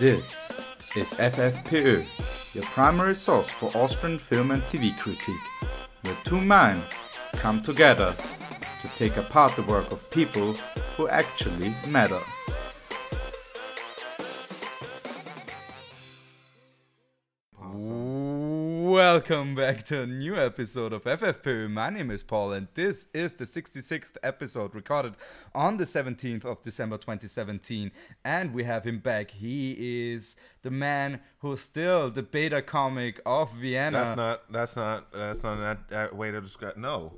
This is FFPÖ, your primary source for Austrian film and TV critique, where two minds come together to take apart the work of people who actually matter. Welcome back to a new episode of FFPÖ. My name is Paul and this is the 66th episode recorded on the 17th of December 2017, and we have him back. He is the man who's still the beta comic of Vienna. That's not that way to describe. No.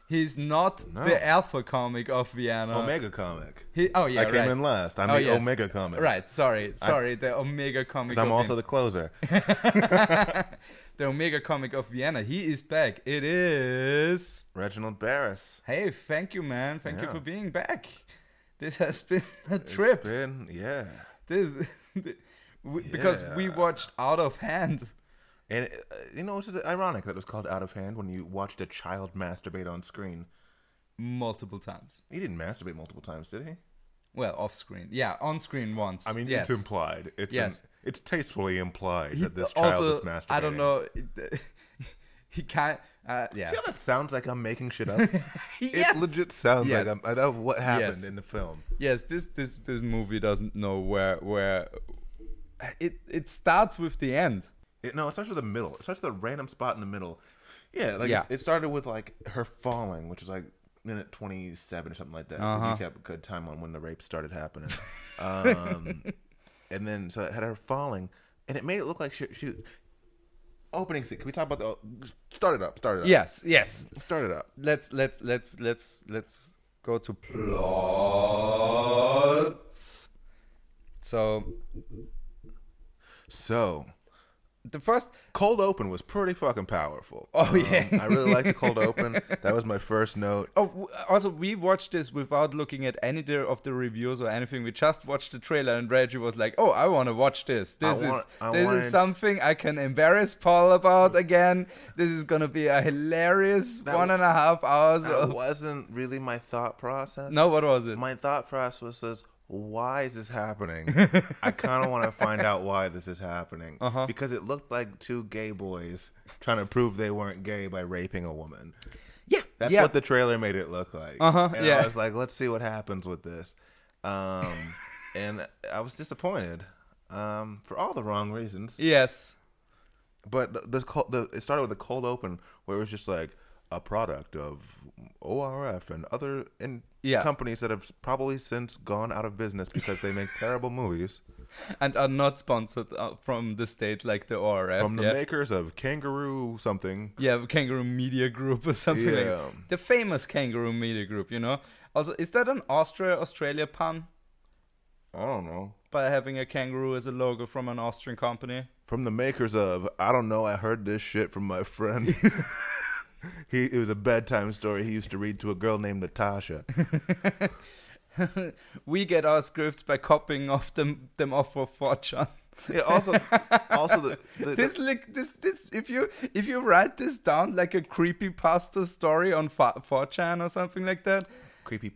He's not the alpha comic of Vienna. Omega comic. I came in last. I'm the Omega comic. Right, sorry, the Omega comic. Because I'm also the closer. The Omega comic of Vienna. He is back. It is Reginald Bärris. Hey, thank you, man. Thank you for being back. This has been a trip. Because we watched Out of Hand. And, it's just ironic that it was called Out of Hand when you watched a child masturbate on screen. Multiple times. He didn't masturbate multiple times, did he? Well, off screen. Yeah, on screen once. I mean, yes. It's implied. It's tastefully implied that this also, child is masturbating. I don't know. He can't. Yeah. See how that sounds like I'm making shit up? Yes. It legit sounds like I know what happened in the film. Yes, this movie doesn't know where it starts with the end. It starts with the middle. It starts with a random spot in the middle. Yeah, it started with like her falling, which is like minute 27 or something like that. You kept a good time on when the rape started happening. And then so it had her falling, and it made it look like she opening scene. Can we talk about the start it up? Yes. Start it up. Let's go to plots. So the first cold open was pretty fucking powerful. Oh yeah, I really liked the cold open. That was my first note. Oh, also we watched this without looking at any of the reviews or anything. We just watched the trailer, and Regi was like, "Oh, I want to watch this. This is something I can embarrass Paul about again. This is gonna be a hilarious 1.5 hours." That wasn't really my thought process. No, what was it? My thought process was, why is this happening? I kind of want to find out why this is happening. Because it looked like two gay boys trying to prove they weren't gay by raping a woman. Yeah. That's what the trailer made it look like. And I was like, let's see what happens with this. And I was disappointed for all the wrong reasons. Yes. But it started with a cold open where it was just like a product of ORF and other companies that have probably since gone out of business because they make terrible movies and are not sponsored from the state like the ORF. From the makers of Kangaroo something. Yeah, Kangaroo Media Group or something like that. The famous Kangaroo Media Group, Also, is that an Australia pun? I don't know. By having a kangaroo as a logo from an Austrian company? From the makers of, I don't know, I heard this shit from my friend. It was a bedtime story he used to read to a girl named Natasha. We get our scripts by copying them off of 4chan. Yeah. Also, this if you write this down like a creepypasta story on 4chan or something like that. Creepy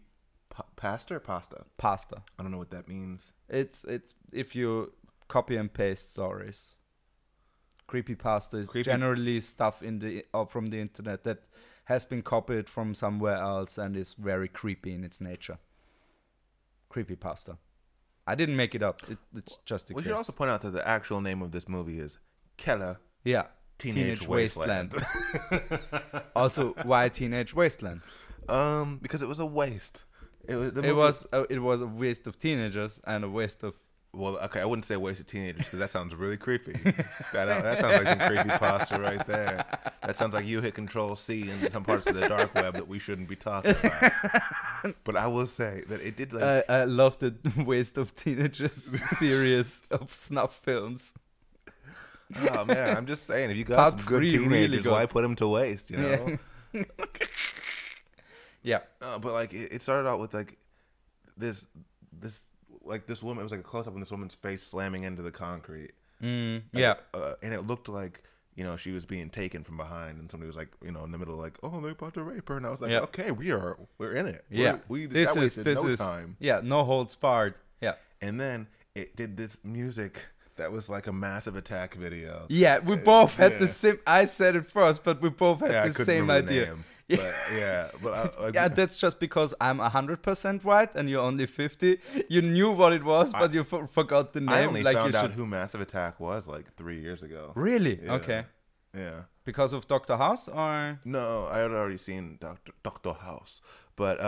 pasta or pasta? Pasta. I don't know what that means. It's if you copy and paste stories. Creepypasta is generally stuff from the internet that has been copied from somewhere else and is very creepy in its nature. Creepypasta. I didn't make it up. It's just exists. We should also point out that the actual name of this movie is Keller. Yeah. Teenage Wasteland. Also, why Teenage Wasteland? Because it was a waste. It was a waste of teenagers and a waste of. Well, okay, I wouldn't say a waste of teenagers because that sounds really creepy. that sounds like some creepy pasta right there. That sounds like you hit Control-C in some parts of the dark web that we shouldn't be talking about. But I will say that it did like... I love the waste of teenagers series of snuff films. Oh, man, I'm just saying, if you got some good teenagers, really good. Why put them to waste, Yeah. Yeah. But like, it started out with like this woman. It was like a close up on this woman's face slamming into the concrete. Yeah. And it looked like she was being taken from behind, and somebody was like in the middle, like, oh, they're about to rape her, and I was like, okay, we're in it. Yeah. This is time. Yeah. No holds barred. Yeah. And then it did this music that was like a Massive Attack video. Yeah, we both had the same. I said it first, but we both had the same idea. Yeah, that's just because I'm 100% right and you're only 50. You knew what it was, but you forgot the name. I only found out who Massive Attack was like 3 years ago. Really? Yeah. Okay. Yeah. Because of Dr. House, or? No, I had already seen Dr. House. But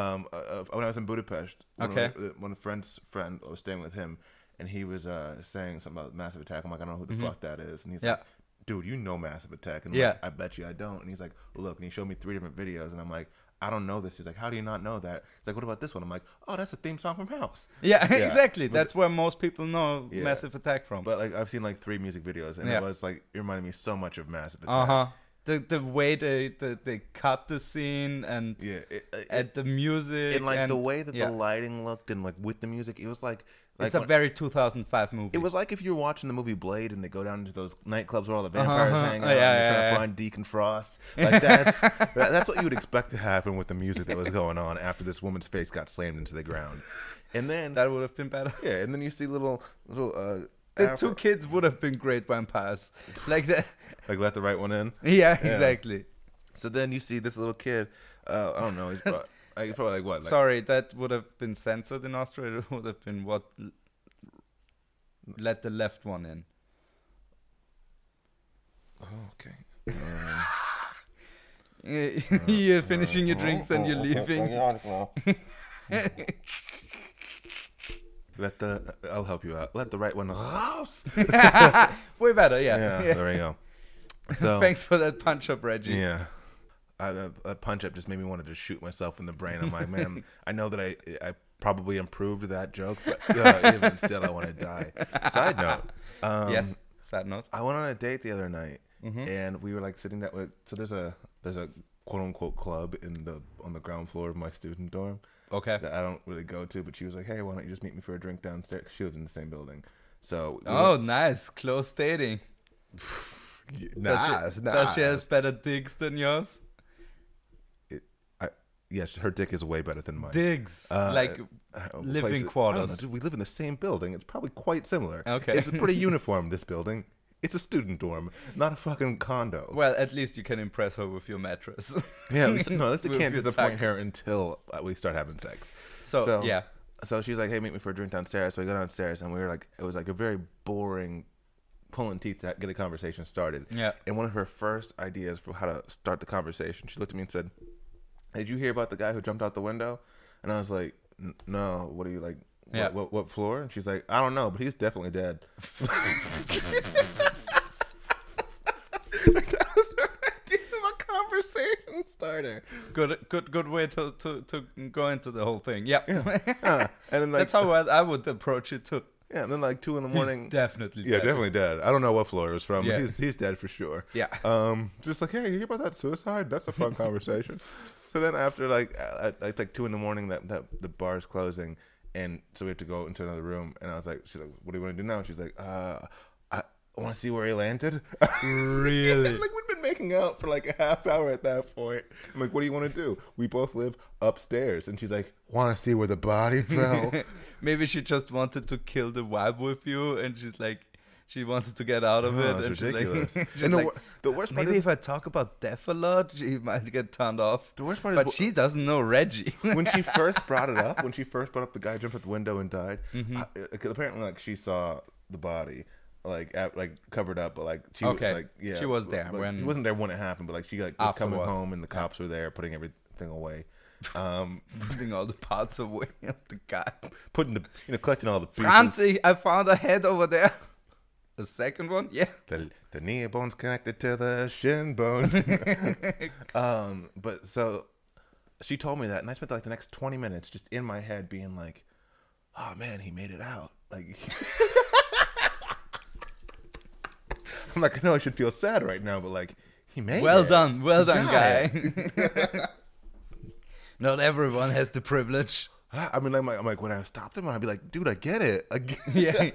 when I was in Budapest, when a friend I was staying with him, and he was saying something about Massive Attack. I'm like, I don't know who the fuck that is. And he's like, dude, you know Massive Attack. And I'm like, I bet you I don't. And he's like, look. And he showed me 3 different videos. And I'm like, I don't know this. He's like, how do you not know that? He's like, what about this one? I'm like, oh, that's the theme song from House. Yeah, exactly. That's where most people know Massive Attack from. But like, I've seen like 3 music videos. And it was like, it reminded me so much of Massive Attack. Uh-huh. The way they cut the scene and the music. And like the way that the lighting looked and like with the music, it was like it's a very 2005 movie. It was like if you were watching the movie Blade and they go down into those nightclubs where all the vampires hang out and they're trying to find Deacon Frost. Like that's what you would expect to happen with the music that was going on after this woman's face got slammed into the ground. And then that would have been better. Yeah, and then you see little the 2 kids would have been great vampires. Like that. Like let the right one in? Yeah, exactly. So then you see this little kid, I don't know, he's probably like what? Like, sorry, that would have been censored in Austria. It would have been what? Let the left one in. Oh, okay. You're finishing your drinks and you're leaving. I'll help you out. Let the right one house. Way better, yeah. There you go. So thanks for that punch up, Regi. Yeah. That punch up just made me want to just shoot myself in the brain. I'm like, man, I know that I probably improved that joke, but even still, I want to die. Side note. Yes. Side note. I went on a date the other night, and we were like sitting there with. So there's a quote unquote club on the ground floor of my student dorm. Okay. That I don't really go to, but she was like, hey, why don't you just meet me for a drink downstairs? She lives in the same building. So. Nice. Close dating. Does she has better digs than yours? Yes, her dick is way better than mine. Digs, like living quarters. Dude, we live in the same building. It's probably quite similar. Okay. It's pretty uniform, this building. It's a student dorm, not a fucking condo. Well, at least you can impress her with your mattress. Yeah, at least you can't disappoint her until we start having sex. So, yeah. So she's like, hey, meet me for a drink downstairs. So we go downstairs, and we were like, it was like a very boring pulling teeth to get a conversation started. Yeah. And one of her first ideas for how to start the conversation, she looked at me and said, did you hear about the guy who jumped out the window? And I was like, no, what are you like? Yeah. What floor? And she's like, I don't know, but he's definitely dead. Like, that was her idea of a conversation starter. Good way to go into the whole thing. Yeah. And then like, that's how I would approach it too. Yeah, and then like 2 a.m. He's definitely dead. Yeah, definitely dead. I don't know what floor it was from, Yeah. but he's dead for sure. Yeah. Just like, hey, you hear about that suicide? That's a fun conversation. So then after like it's like 2 a.m. that the bar is closing, and so we have to go into another room. And I was like, she's like, what do you want to do now? And she's like, I want to see where he landed. Really? Like we'd been making out for like a half hour at that point. I'm like, what do you want to do? We both live upstairs, and she's like, want to see where the body fell. Maybe she just wanted to kill the vibe with you, and she's like, she wanted to get out of it. It's and ridiculous. She's And like, the worst part maybe is, if I talk about death a lot, she might get turned off. the worst part But is she doesn't know Regi. when she first brought it up, the guy jumped out the window and died. Apparently, like she saw the body, like covered up, but like she was like, yeah, she was there like, when she wasn't there when it happened, but like she like was coming afterwards. home and the cops were there putting everything away, Putting all the parts away of the guy. putting the collecting all the pieces. Francie, I found a head over there. The second one, yeah. The knee bone's connected to the shin bone. But so she told me that, and I spent like the next 20 minutes just in my head being like, oh man, he made it out. Like, I'm like, I know I should feel sad right now, but like, he made it. Well done, guy. It. Not everyone has the privilege. I mean, I'm like, when I stopped him, I'd be like, dude, I get it. Yeah,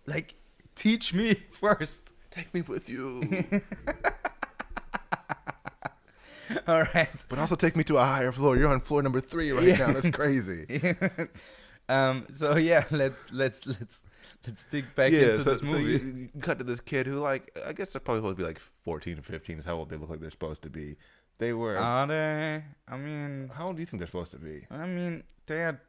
like, teach me first. Take me with you. All right. But also take me to a higher floor. You're on floor number 3 right now. That's crazy. So yeah, let's dig back into this movie. So you cut to this kid who, like, I guess they're probably supposed to be like 14 or 15 is how old they look like they're supposed to be. They were. Are they? I mean, how old do you think they're supposed to be? I mean, they're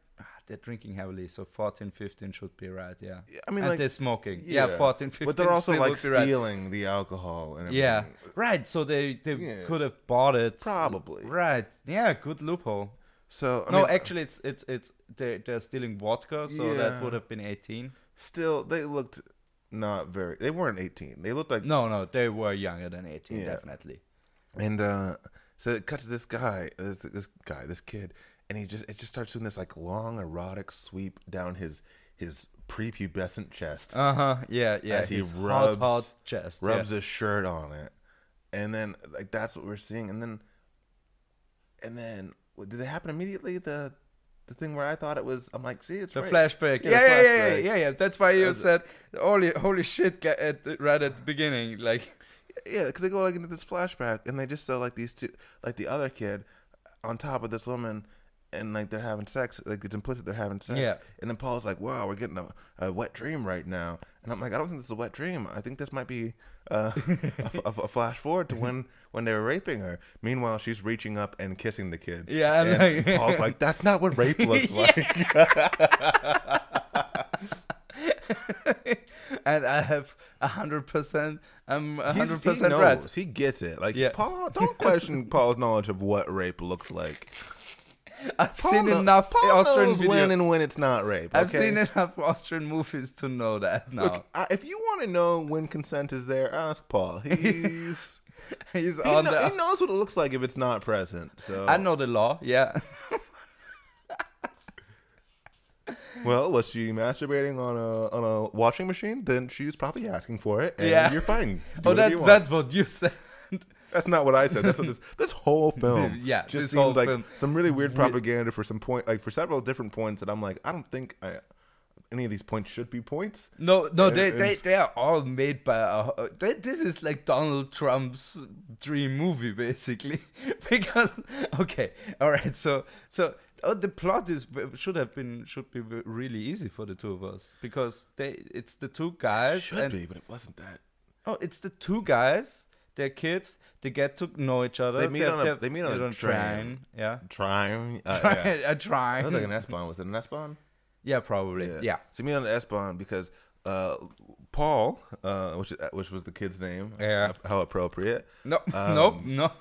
drinking heavily, so 14, 15 should be right, yeah. I mean, and like, they're smoking. Yeah, 14, 15. But they're also like stealing the alcohol and everything. Yeah, right. So they could have bought it. Probably. Right. Yeah, good loophole. So I mean, actually, it's they're stealing vodka, so that would have been 18. Still, they looked not very. They weren't 18. They looked like no, they were younger than 18, definitely. And so it cuts to this guy, this kid, and it just starts doing this like long erotic sweep down his prepubescent chest. Yeah. As he his rubs hot chest, his shirt on it, and then like that's what we're seeing, and then did it happen immediately? The thing where I thought it was, I'm like, see, it's the right. flashback. Yeah. That's why you said, holy shit, right at the beginning, like. Yeah, because they go like into this flashback, and they just show like these two, like the other kid, on top of this woman, and like they're having sex. Like it's implicit they're having sex. Yeah. And then Paul's like, "Wow, we're getting a wet dream right now." And I'm like, "I don't think this is a wet dream. I think this might be a flash forward to when they were raping her." Meanwhile, she's reaching up and kissing the kid. Yeah, and Paul's like, "That's not what rape looks like." And I have 100%. I'm 100% right. He gets it. Like, Paul, don't question Paul's knowledge of what rape looks like. I've seen enough Paul Austrian knows videos. when and when it's not rape. Okay? I've seen enough Austrian movies to know that now. Look, if you want to know when consent is there, ask Paul. He knows what it looks like if it's not present. So I know the law. Yeah. Well, was she masturbating on a washing machine? Then she's probably asking for it, and you're fine. That's what you said. That's not what I said. That's what this whole film. Just seemed like some really weird propaganda for some point, like for several different points that I'm like, I don't think any of these points should be points. No, they are all made by this is like Donald Trump's dream movie basically. Because all right, so the plot should be really easy for the two of us, because it's the two guys. Should be, but it wasn't that. Oh, it's the two guys. They're kids. They get to know each other. They meet on a train. Yeah. Train. A train. It was like an S-Bahn. Was it an S-Bahn? Yeah, probably. Yeah. So you meet on the S-Bahn because Paul, which was the kid's name. Yeah. How appropriate. No. No.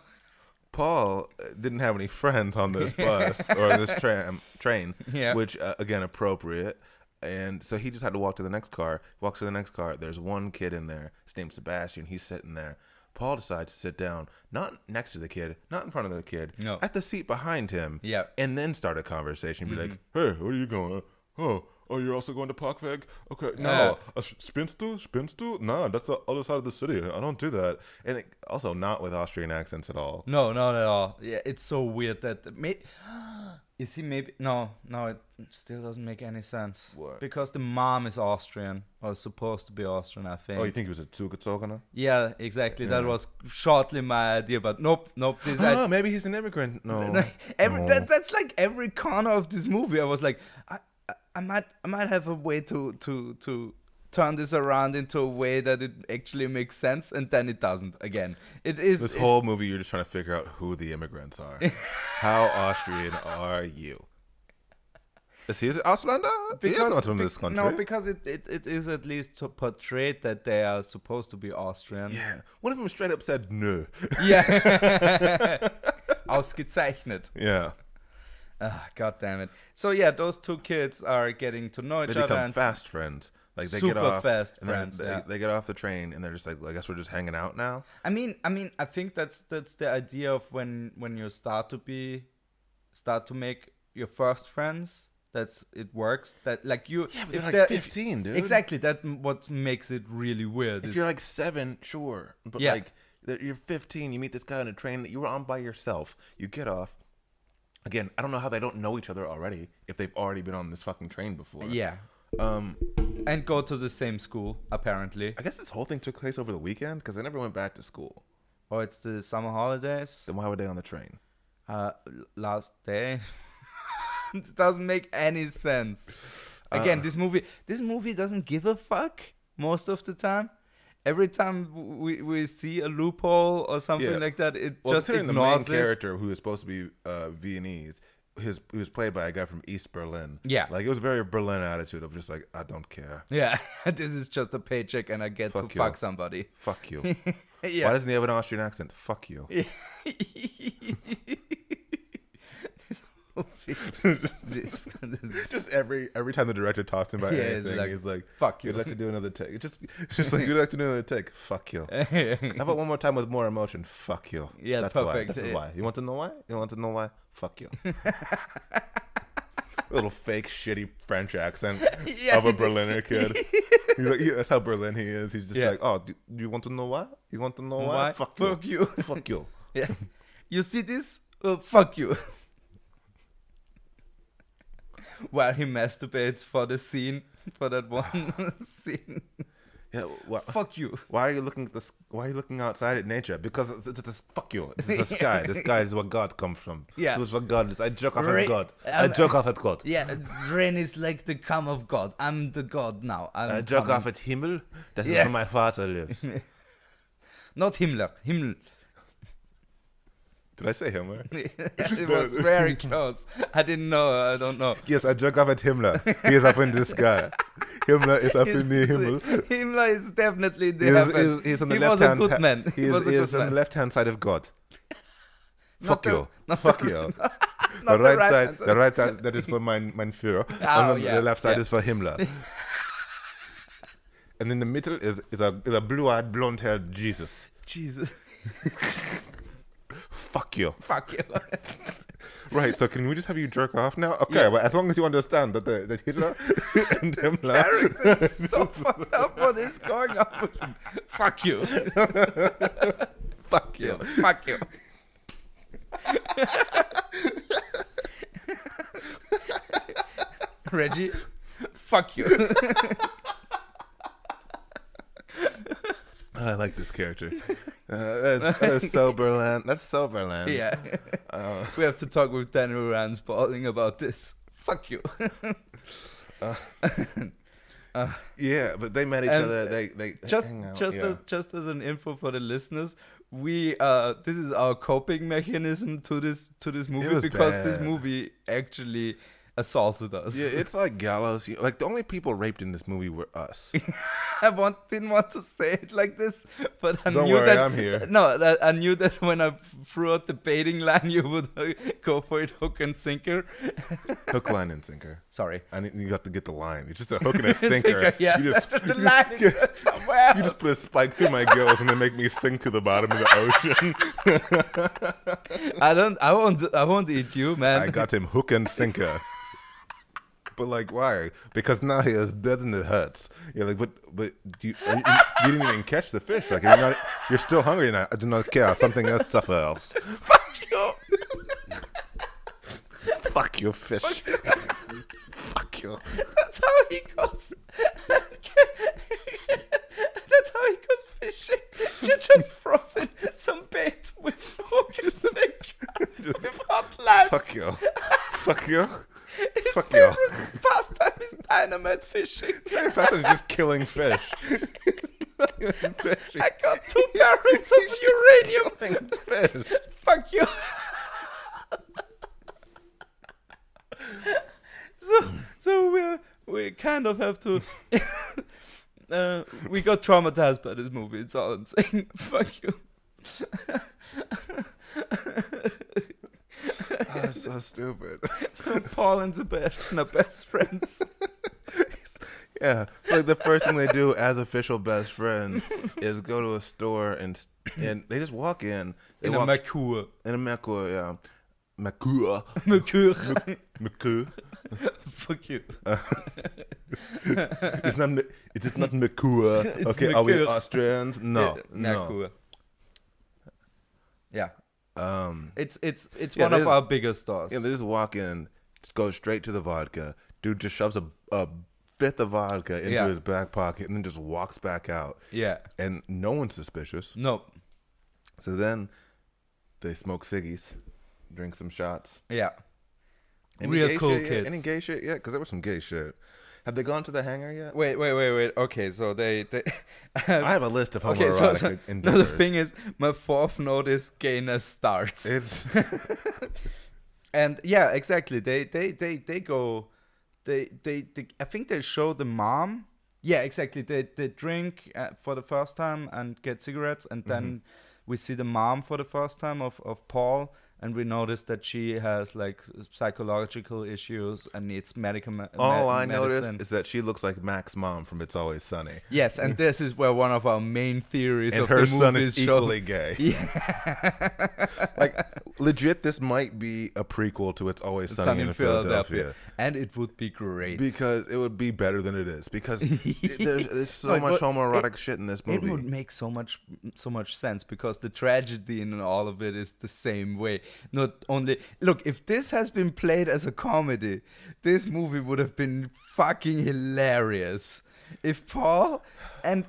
Paul didn't have any friends on this bus or this train. Yeah. Which again, appropriate. And so he just had to walk to the next car. Walks to the next car. There's one kid in there. His name's Sebastian. He's sitting there. Paul decides to sit down, not next to the kid, not in front of the kid, at the seat behind him. Yeah. And then start a conversation. Be like, "Hey, where are you going? Oh, you're also going to Parkveg? Okay, no, Spinstu? Nah, that's the other side of the city. I don't do that." And also not with Austrian accents at all. No, not at all. Yeah, it's so weird that is he maybe no, it still doesn't make any sense. What? Because the mom is Austrian, or supposed to be Austrian, I think. Oh, you think he was a Zugezogener? Yeah, exactly. Yeah. That was shortly my idea, but nope. Maybe he's an immigrant. No. That's like every corner of this movie. I was like, I might have a way to turn this around into a way that it actually makes sense, and then it doesn't. Again, this whole movie you're just trying to figure out who the immigrants are. How Austrian are you? Is he Auslander? He's not from this country. No, because it is at least portrayed that they are supposed to be Austrian. Yeah, one of them straight up said no. Yeah, ausgezeichnet. Yeah. God damn it. So yeah, those two kids are getting to know each other. They become fast friends. Like they super get off, fast and friends. They get off the train and they're just like, I guess we're just hanging out now. I mean, I think that's the idea of when you start to make your first friends. It works. That like you. Yeah, but they're like 15, dude. Exactly. That's what makes it really weird. If you're like 7, sure, but like you're 15, you meet this guy on a train that you were on by yourself. You get off. Again, I don't know how they don't know each other already if they've already been on this fucking train before. Yeah. And go to the same school, apparently. I guess this whole thing took place over the weekend because they never went back to school. Oh, it's the summer holidays? Then why were they on the train? Last day. It doesn't make any sense. Again, this movie doesn't give a fuck most of the time. Every time we see a loophole or something like that, it just ignores the main it. character, who is supposed to be Viennese, he was played by a guy from East Berlin. Yeah. Like, it was a very Berlin attitude of just like, I don't care. Yeah, this is just a paycheck and I get to fuck somebody. Fuck you. Yeah. Why doesn't he have an Austrian accent? Fuck you. Yeah. just every time the director talks to him about anything, he's like, fuck you. You'd like to do another take. Just like, you'd like to do another take. Fuck you. How about one more time with more emotion? Fuck you. Yeah, that's perfect. Why. This is why. You want to know why? Fuck you. A little fake shitty French accent of a Berliner kid. He's like, that's how Berlin he is. He's just like, oh, do you want to know why? You want to know why? Fuck you. Fuck you. Yeah. You see this? Fuck you. While he masturbates for the scene, for that one scene. Yeah, fuck you. Why are you looking at this? Why are you looking outside at nature? Because it's fuck you. It's the sky. The sky is where God comes from. Yeah, it's where God is. I jerk off at God. I jerk off at God. Yeah, rain is like the come of God. I'm the God now. I jerk off at Himmel. That's where my father lives. Not Himmler. Himmel. Did I say Himmler? It was very close. I didn't know. I don't know. Yes, I jerk off at Himmler. He is up in the sky. Himmler is up in the Himmel. Himmler is definitely in the heaven. He's on the he left was hand. A good man. He is on the left hand side of God. Fuck you. Fuck you. The right side, that is for mein Führer. And the left side is for Himmler. And in the middle is a blue-eyed, blonde-haired Jesus. Jesus. Fuck you. Fuck you. Right, so can we just have you jerk off now? Okay, but as long as you understand that Hitler and Himmler... Character is so fucked up what is going on with him. Fuck you. Fuck you. Fuck you. Reggie, fuck you. I like this character. That's so Berlin. That's so Berlin. Yeah. We have to talk with Daniel Ransballing about this. Fuck you. Yeah, but they met each other. They just hang out, just as an info for the listeners, we this is our coping mechanism to this movie because this movie actually assaulted us. Yeah, it's like gallows. Like, the only people raped in this movie were us. I didn't want to say it like this, but I Don't knew worry, that I'm here. No, I knew that when I threw out the baiting line, you would go for it, hook and sinker. Hook, line, and sinker. Sorry, you have to get the line. It's just a hook and a sinker. Yeah, the line is somewhere else. You just put a spike through my gills and then make me sink to the bottom of the ocean. I won't eat you, man. I got him hook and sinker. But like, why? Because now he is dead and it hurts. You're like, but you didn't even catch the fish. Like, you're still hungry now. I do not care. Something else suffers. Fuck you. Fuck you, fish. Fuck you. That's how he goes. That's how he goes fishing. You just throws in some bait with hook and sinker. With hot lines. Fuck you. Fuck you. His Fuck favorite pastime is dynamite fishing. His favorite pastime is just killing fish. I got 2 barrels of uranium. Fish. Fuck you. So we kind of have to. We got traumatized by this movie. It's all I'm saying. Fuck you. Oh, so stupid. So Paul and Sebastian are best friends. Yeah, so like the first thing they do as official best friends is go to a store and they just walk in. In a Merkur. In a Merkur, yeah. Merkur. Merkur. Merkur. Fuck you. It is not Merkur. Okay, Merkur. are we Austrians? No. Merkur. Yeah. It's yeah, one of our bigger stores. Yeah, they just walk in, go straight to the vodka. Dude just shoves a fifth of vodka into his back pocket and then just walks back out. Yeah. And no one's suspicious. Nope. So then they smoke ciggies, drink some shots. Yeah. real cool kids. Any gay shit yet? Because there was some gay shit. Have they gone to the hangar yet? Wait. Okay, so they I have a list of homoerotic endeavors. No, the thing is, my fourth note is gayness starts. It's and yeah, exactly. They go. They I think they show the mom. Yeah, exactly. They drink for the first time and get cigarettes, and then we see the mom for the first time of Paul. And we noticed that she has like psychological issues and needs medicine. All I noticed is that she looks like Mac's mom from It's Always Sunny. Yes, and this is where one of our main theories and of the movie is her son is equally gay. Yeah. Like, legit, this might be a prequel to It's Always Sunny in Philadelphia. And it would be great. Because it would be better than it is. Because there's so much homoerotic shit in this movie. It would make so much sense because the tragedy in all of it is the same way. Not only look, if this has been played as a comedy, this movie would have been fucking hilarious. If Paul and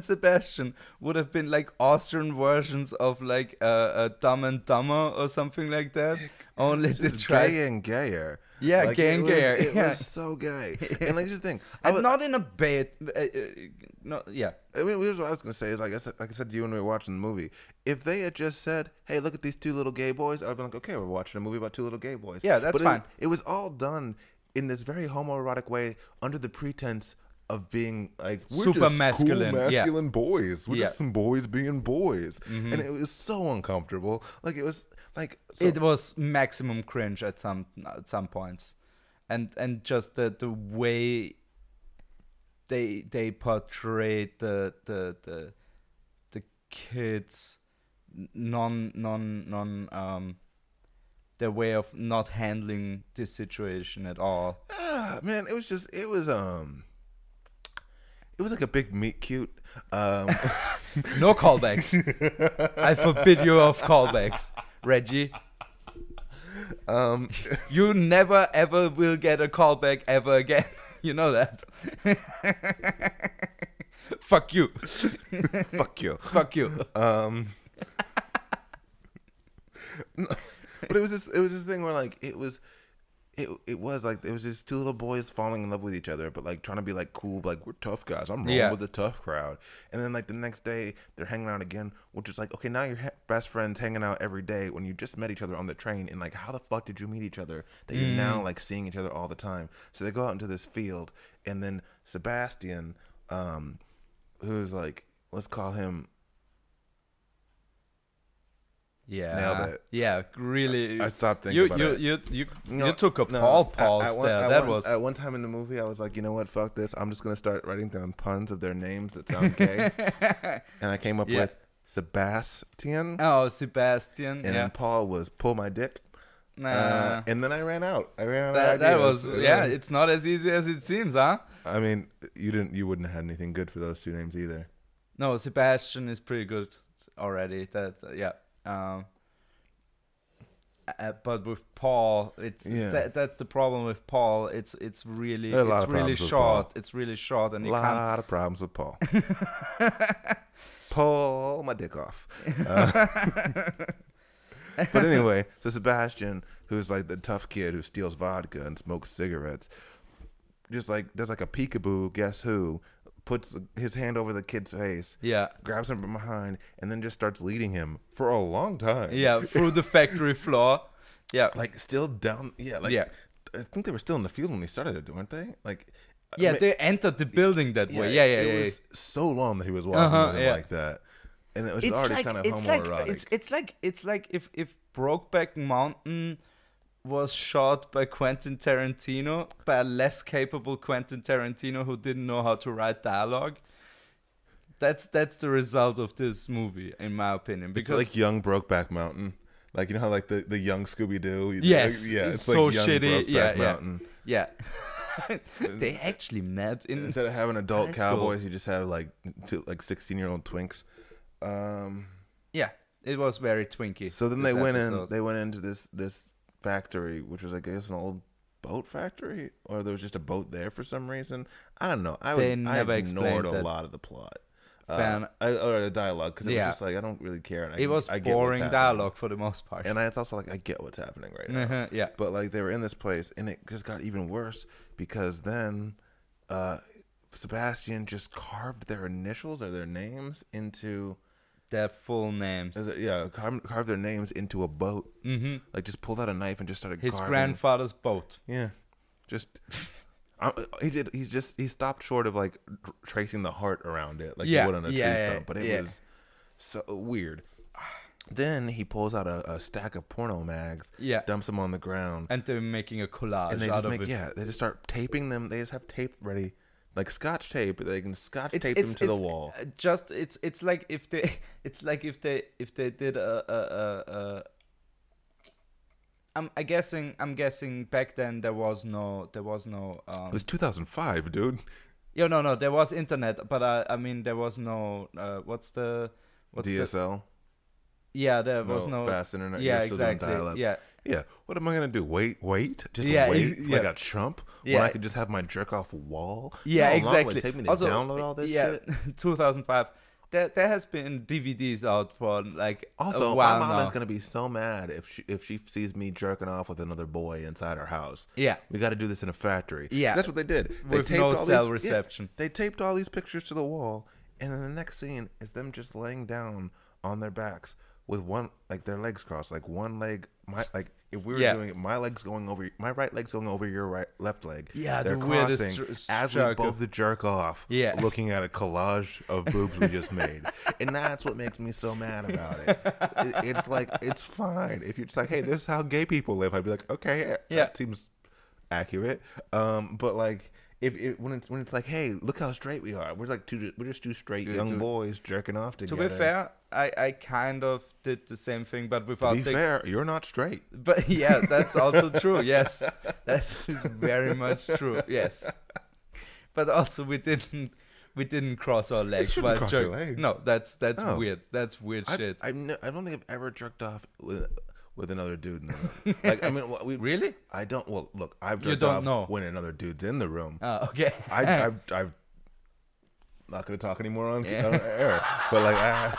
Sebastian would have been like Austrian versions of like a Dumb and Dumber or something like that. Only just gay and gayer. Yeah, like, gay and gayer. It was so gay. And like, just think, not in a bait. No, yeah. I mean, here's what I was gonna say is like I said to you when we were watching the movie. If they had just said, "Hey, look at these two little gay boys," I'd be like, "Okay, we're watching a movie about two little gay boys." Yeah, that's fine. It was all done in this very homoerotic way under the pretense of being like we're super just masculine, cool, masculine boys. We're just some boys being boys, Mm-hmm. and it was so uncomfortable. Like it was like it was maximum cringe at some points, and just the way they portrayed the kids their way of not handling this situation at all. Man, it was like a big meet cute. No callbacks. I forbid you of callbacks, Reggie. You never ever will get a callback ever again. You know that. Fuck you. Fuck you. Fuck you. No, but it was this thing where like it was just two little boys falling in love with each other, but like trying to be like cool, like we're tough guys. I'm rolling with the tough crowd. And then like the next day they're hanging out again, which is like, okay, now you're best friends hanging out every day when you just met each other on the train. And like, how the fuck did you meet each other that you're now like seeing each other all the time? So they go out into this field, and then Sebastian, who's like, let's call him. Yeah, nailed it. Yeah, really. I stopped thinking about it. You took a pause there. That was at one time in the movie. I was like, you know what? Fuck this. I'm just gonna start writing down puns of their names that sound gay. And I came up with Sebastian. Oh, Sebastian. And then Paul was pull my dick. And then I ran out. That was It's not as easy as it seems, huh? I mean, you wouldn't have had anything good for those two names either. No, Sebastian is pretty good already. But with Paul, that's the problem with Paul. It's really short. It's really short, and a lot of problems with Paul. Pull my dick off. But anyway, so Sebastian, who's like the tough kid who steals vodka and smokes cigarettes, just like there's like a peekaboo. Guess who? Puts his hand over the kid's face, grabs him from behind, and then just starts leading him for a long time. Yeah, through the factory floor. Yeah, like still down. I think they were still in the field when they started it, weren't they? Like, they entered the building that way. It was so long that he was walking with him like that, and it was already kind of homoerotic. It's like if Brokeback Mountain was shot by Quentin Tarantino, by a less capable Quentin Tarantino who didn't know how to write dialogue. That's the result of this movie, in my opinion. Because it's like young Brokeback Mountain, like you know how like the young Scooby Doo. Yes, it's so like young shitty. Brokeback Mountain. Yeah. They actually met instead of having adult cowboys, you just have like 16-year-old twinks. Yeah, it was very twinky. So then they went into this factory, which was I guess an old boat factory, or there was just a boat there for some reason. I don't know. I ignored a lot of the plot. or the dialogue, because it was Yeah. just like, I don't really care. And It was I get what's boring happening. dialogue for the most part. And it's also like, I get what's happening right now. Yeah. But like, they were in this place, and it just got even worse, because then Sebastian just carved their initials or their names into Their full names. carved their names into a boat. Mm-hmm. Like, just pulled out a knife and just started His carving. grandfather's boat. Yeah, just he stopped short of like tracing the heart around it, like you would on a tree stump. But it was so weird. Then he pulls out a stack of porno mags, dumps them on the ground, and they're making a collage and they out just of it. they just start taping them. They just have tape ready, like scotch tape. They can scotch tape them to the wall. It's like if they did a I'm guessing back then there was no It was 2005, dude. No, there was internet, but I mean there was no what's DSL. There was no fast internet. Yeah, exactly. Yeah. What am I gonna do? Wait, just wait like a chump when I could just have my jerk off wall? Yeah, no, exactly. Like, take me to download all this shit. 2005. There has been DVDs out for like also a while my mom now. is gonna be so mad if she sees me jerking off with another boy inside her house. Yeah, we got to do this in a factory. Yeah, that's what they did. They with taped no all cell these, reception. They taped all these pictures to the wall, and then the next scene is them just laying down on their backs with one, like their legs crossed, like one leg. If we were doing it, my right leg's going over your left leg. Yeah, they're the crossing weirdest as we both jerk off. Yeah, looking at a collage of boobs we just made, and that's what makes me so mad about it. It's like, it's fine if you're just like, hey, this is how gay people live. I'd be like, okay, that seems accurate. But like, when it's like, hey, look how straight we are. We're just two straight young boys jerking off together. To be fair, I kind of did the same thing, but without. To be fair, you're not straight. But yeah, that's also true. Yes, that is very much true. Yes, but also we didn't cross our legs while jerking. No, that's weird. That's weird shit. I don't think I've ever jerked off with another dude in the room. Like, I mean, really? I don't. Well, look, I've jerked off when another dude's in the room. Oh, okay. I've not gonna talk anymore on air, but like,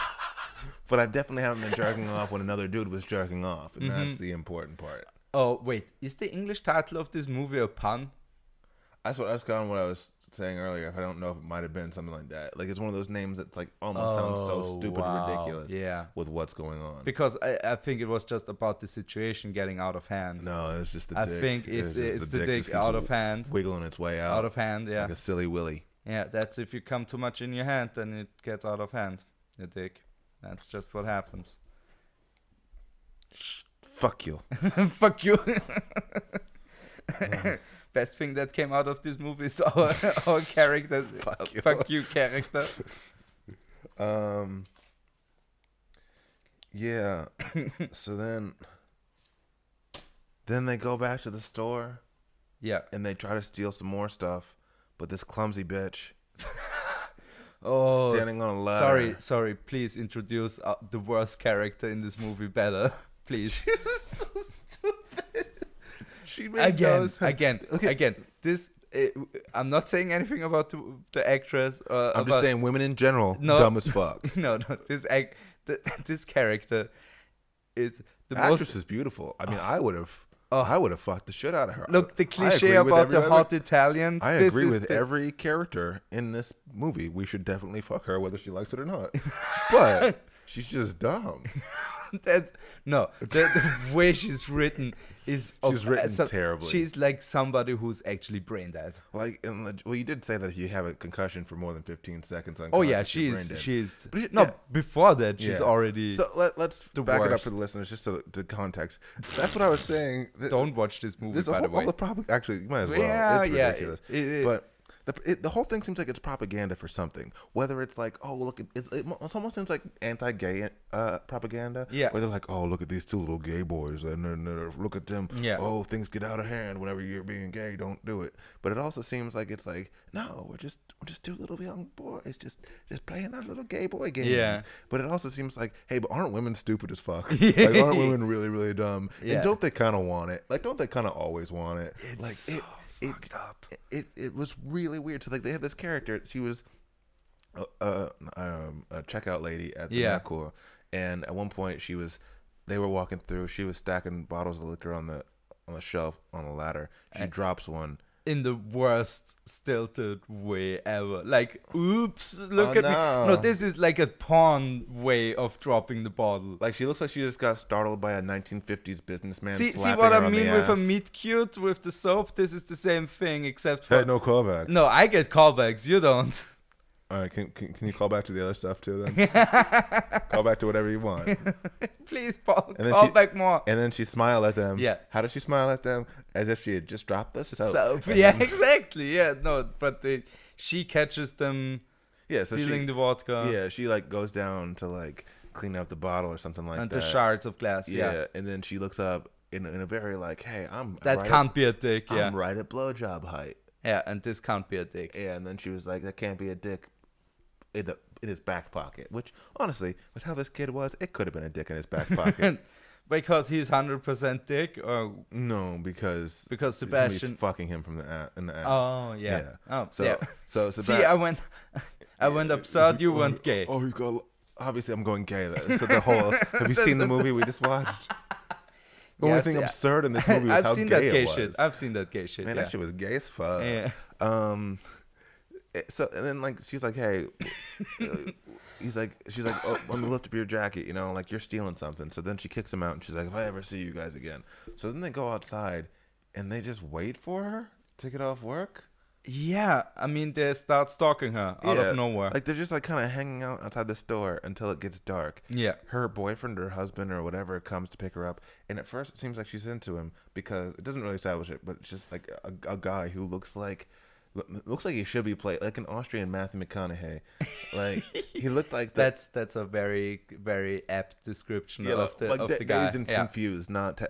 but I definitely haven't been jerking off when another dude was jerking off, and that's the important part. Oh wait, is the English title of this movie a pun? That's kind of what I was saying earlier. I don't know if it might have been something like that. Like, it's one of those names that's like almost sounds so stupid and ridiculous. Yeah, with what's going on. Because I think it was just about the situation getting out of hand. No, it's just the dick. I think it's the dick out of hand, wiggling its way out. Out of hand, yeah. Like a silly willy. Yeah, that's if you come too much in your hand, then it gets out of hand. Your dick. That's just what happens. Fuck you. Fuck you. Best thing that came out of this movie is our character. Fuck you character. Yeah. So then they go back to the store. Yeah. And they try to steal some more stuff, but this clumsy bitch. Standing on a ladder. Sorry. Please introduce the worst character in this movie better, please. She's so stupid. She made again. This I'm not saying anything about the actress. I'm just saying women in general, dumb as fuck. No. This character is the actress is beautiful. I mean, I would have fucked the shit out of her. Look, the cliche about the hot Italians. I agree with every character in this movie. We should definitely fuck her, whether she likes it or not. But she's just dumb. The way she's written is she's written terribly. She's like somebody who's actually brain dead. Like, you did say that if you have a concussion for more than 15 seconds, before that she's already. So let's back it up for the listeners, just so the context. That's what I was saying. Don't watch this movie. By the way, actually, you might as well. Yeah, it's ridiculous. But the whole thing seems like it's propaganda for something. Whether it's like, oh, look, it almost seems like anti-gay propaganda. Yeah. Where they're like, oh, look at these two little gay boys, and then look at them. Yeah. Oh, things get out of hand whenever you're being gay. Don't do it. But it also seems like it's like, no, we're just two little young boys, just playing our little gay boy games. Yeah. But it also seems like, hey, but aren't women stupid as fuck? Like, aren't women really, really dumb? Yeah. And don't they kind of want it? Like, don't they kind of always want it? It's like so fucked up. It was really weird. So like, they had this character. She was a checkout lady at the Yeah. Mercure, and at one point they were walking through. She was stacking bottles of liquor on the shelf on a ladder. She drops one. In the worst stilted way ever. Like, oops, look at me. No. No, this is like a porn way of dropping the bottle. Like, she looks like she just got startled by a 1950s businessman. See slapping what her I on mean the with a ass. meet cute with the soap? This is the same thing, except for... Hey, no callbacks. No, I get callbacks. You don't. All right, can you call back to the other stuff too then? Call back to whatever you want. Please, Paul, And then call back more. And then she smiled at them. Yeah. How did she smile at them? As if she had just dropped the soap. Soap. And Yeah, then- exactly. Yeah, no, but she catches them yeah, so stealing she, the vodka yeah, she like goes down to like clean up the bottle or something like and that. the shards of glass. Yeah, And then she looks up in a very like, hey, I'm that right can't be a dick. Yeah, I'm right at blowjob height. yeah, and this can't be a dick. Yeah, and then she was like, that can't be a dick in his back pocket. Which, honestly, with how this kid was, it could have been a dick in his back pocket. Because he's 100% dick, or No, because Sebastian somebody's fucking him from in the ass. Oh yeah. Oh So yeah. so See, I went absurd. You went gay. Oh, you go. Obviously, I'm going gay. So the whole. Have you seen the movie we just watched? The only I've thing seen- absurd in this movie was I've how seen gay that gay it was. shit. I've seen that gay shit. Man, yeah. that shit was gay as fuck. Yeah. So and then like she's like, hey, she's like, oh, let me lift up your jacket, you know, like you're stealing something. So then she kicks him out and she's like, if I ever see you guys again. So then they go outside and they just wait for her to get off work. Yeah, I mean they start stalking her out of nowhere. Like they're just like kind of hanging out outside the store until it gets dark. Yeah. Her boyfriend or husband or whatever comes to pick her up, and at first it seems like she's into him because it doesn't really establish it, but it's just like a guy who looks like he should be played like an Austrian Matthew McConaughey. Like he looked like that. That's a very very apt description Yeah, of the like the guy. Dazed and Yeah. Confused, not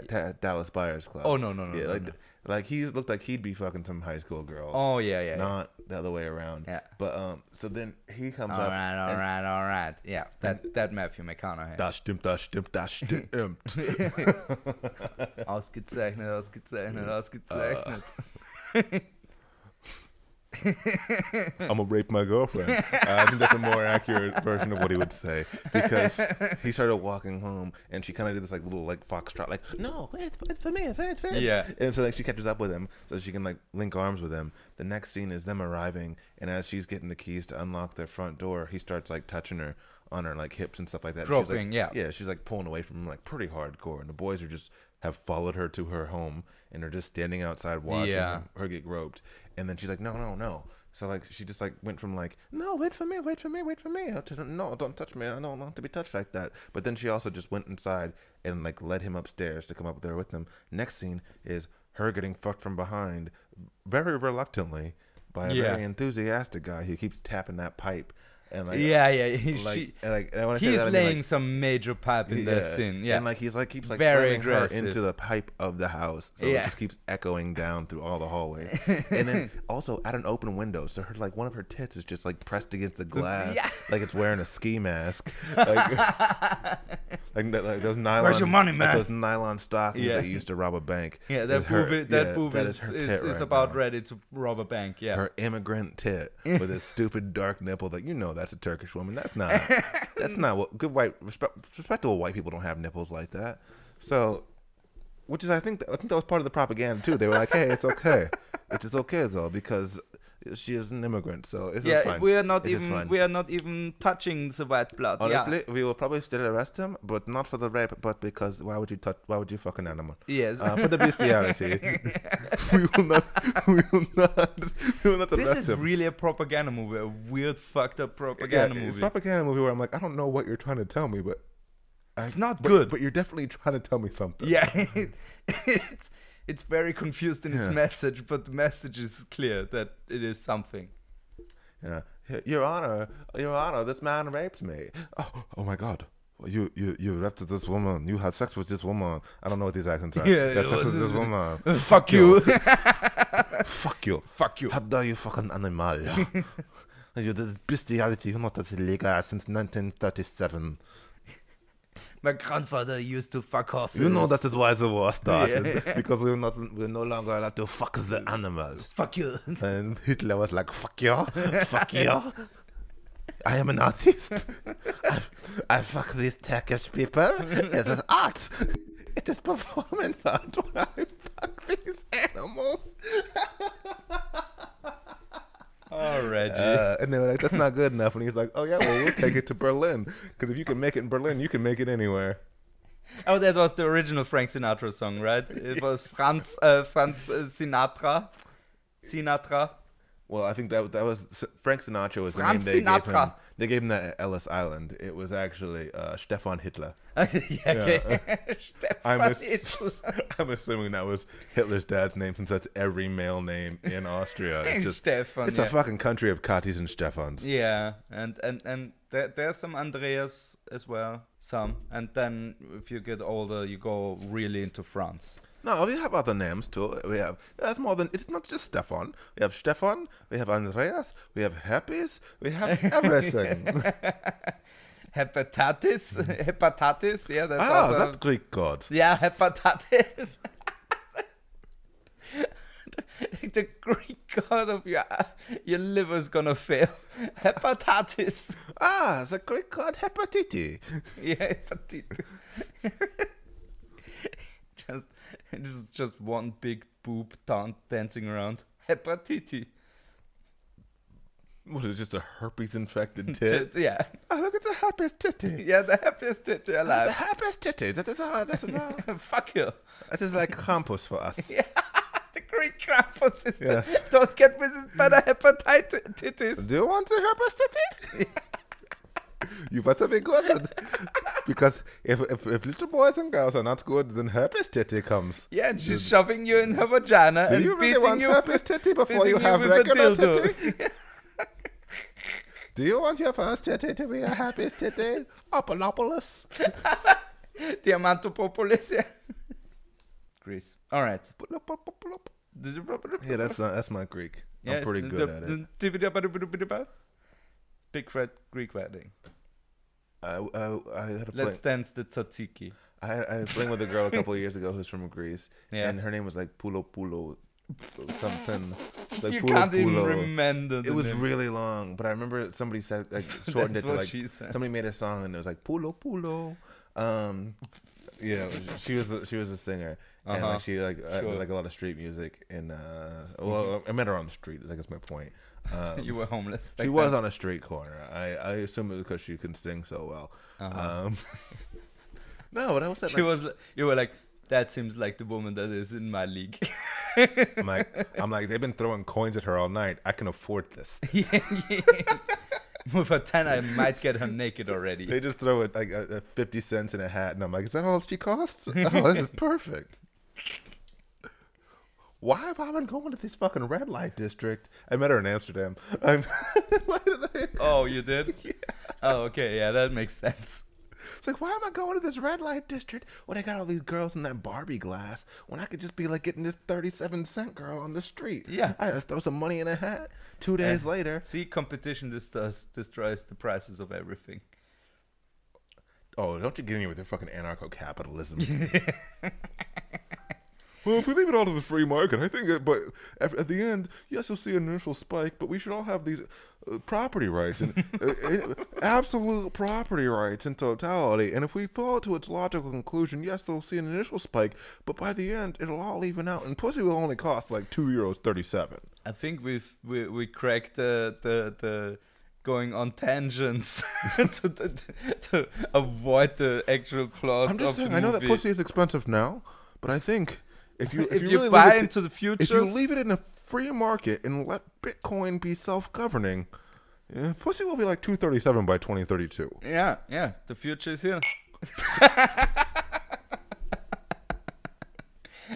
Dallas Buyers Club. Oh no. Yeah, no, like no. like he looked like he'd be fucking some high school girls. Oh yeah. Not the other way around. Yeah. But so then he comes All up. right. Yeah, that Matthew McConaughey. Das stimmt, das stimmt, das stimmt. Ausgezeichnet. I'm gonna rape my girlfriend. I think that's a more accurate version of what he would say, because he started walking home and she kind of did this like little like foxtrot, like no, it's for me, it's for me. Yeah. And so like she catches up with him so she can like link arms with him. The next scene is them arriving, and as she's getting the keys to unlock their front door, he starts like touching her on her like hips and stuff like that. And she's, Groping, like, yeah. she's like pulling away from him like pretty hardcore, and the boys are just have followed her to her home and are just standing outside watching her get groped. And then she's like, no. So like she just like went from like, no, wait for me, to no, don't touch me, I don't want to be touched like that. But then she also just went inside and like led him upstairs to come up there with them. Next scene is her getting fucked from behind, very reluctantly, by a very enthusiastic guy who keeps tapping that pipe. And like, he's laying some major pipe in that scene. Yeah, and like he's like keeps like very slamming her aggressive into the pipe of the house, so it just keeps echoing down through all the hallways. And then also at an open window, so her like one of her tits is just like pressed against the glass, like it's wearing a ski mask. Like those nylon. Where's your money, man? Like those nylon stockings that you used to rob a bank. Yeah, that boob is about ready to rob a bank. Yeah, her immigrant tit with a stupid dark nipple. That that's a Turkish woman. That's not what good respectable white people don't have nipples like that. So, which is I think that was part of the propaganda too. They were like, hey, it's okay, it is okay though because she is an immigrant. So it's fine. we are not even touching the white blood. Honestly, we will probably still arrest him, but not for the rape, but because why would you fuck an animal? Yes. For the bestiality. we will not arrest him. This is really a propaganda movie, a weird fucked up propaganda movie. It's a propaganda movie where I'm like, I don't know what you're trying to tell me, but it's not good. But you're definitely trying to tell me something. Yeah, it's very confused in its message, but the message is clear that it is something. Yeah, Your Honor, this man raped me. Oh my God. You raped this woman. You had sex with this woman. I don't know what these accents are. Yeah, you had sex with this woman. Fuck you. Fuck you. Fuck you. How dare you fuck an animal? The bestiality, that's illegal since 1937. My grandfather used to fuck horses. You know that is why the war started. Because we're no longer allowed to fuck the animals. Fuck you. And Hitler was like, fuck you. Fuck you. I am an artist. I fuck these Turkish people. It is art. It is performance art when I fuck these animals. Oh, Regi. And they were like, that's not good enough. And he's like, oh, yeah, well, we'll take it to Berlin. Because if you can make it in Berlin, you can make it anywhere. Oh, that was the original Frank Sinatra song, right? It was Franz Sinatra. Well, I think that was Frank Sinatra was Franz the name Sinatra. They gave him that at Ellis Island. It was actually Stefan Hitler. Okay. I'm assuming that was Hitler's dad's name, since that's every male name in Austria. It's just Stefan. it's a fucking country of Katis and Stefans. Yeah, and there's some Andreas as well, some. And then if you get older, you go really into France. No, we have other names too. That's more than, it's not just Stefan. We have Stefan, we have Andreas, we have Herpes, we have everything. Hepatitis, yeah, that's also... that's Greek god. Yeah, hepatitis. The Greek god of your liver's gonna fail. Hepatitis. The Greek god hepatiti. Yeah, hepatitis. Just one big boob dancing around. Hepatitis. What is it, just a herpes-infected tit? Yeah. Oh, look, it's a herpes titty. Yeah, the happiest titty alive. It's a herpes titty. That is all. Fuck you. That is like Krampus for us. Yeah. The Greek Krampus system. Yes. Don't get visited by the hepatitis. Do you want the herpes titty? You better be good. Because if little boys and girls are not good, then herpes titty comes. Yeah, and she's shoving you in her vagina Do and you really beating want you herpes titty before you have with a regular dildo. titty? Do you want your first titty to be a herpes titty? Apollopolis. Diamantopolis, yeah. Greece. All right. Yeah, that's my Greek. I'm pretty good at it. Big fat Greek wedding. I had a Let's dance the tzatziki. I had a fling with a girl a couple of years ago who's from Greece, Yeah. and her name was like Pulo something. Like You Pulo can't even Pulo. remember the It was name. really long, but I remember somebody said, like, shortened it That's to what like, she said. somebody made a song and it was like Pulo. Yeah, she was a singer, and like she like Sure. like a lot of street music. And well, I met her on the street. I think that's my point. You were homeless. She was on a street corner. I assume it was because she can sing so well. No, but I was like, you were like, that seems like the woman that is in my league. I'm like, they've been throwing coins at her all night. I can afford this. Yeah. With a 10, I might get her naked already. They just throw it like 50 cents in a hat, and I'm like, is that all she costs? Oh, this is perfect. Why have I been going to this fucking red light district? I met her in Amsterdam. Oh, you did? Yeah. Oh, okay. Yeah, that makes sense. It's like, why am I going to this red light district when they got all these girls in that Barbie glass when I could just be like getting this 37-cent girl on the street? Yeah. I just throw some money in a hat. 2 days later. See, competition destroys the prices of everything. Oh, don't you get me with your fucking anarcho-capitalism. Well, if we leave it all to the free market, I think but at the end, yes, you'll see an initial spike, but we should all have these property rights, and absolute property rights in totality. And if we follow to its logical conclusion, yes, they'll see an initial spike, but by the end, it'll all even out, and pussy will only cost like €2.37. I think we cracked the going on tangents to avoid the actual plot. I'm just of saying, the I know movie. that pussy is expensive now, but I think if you buy really leave it into the future, if you leave it in a free market and let Bitcoin be self-governing, pussy will be like $2.37 by 2032. yeah, the future is here.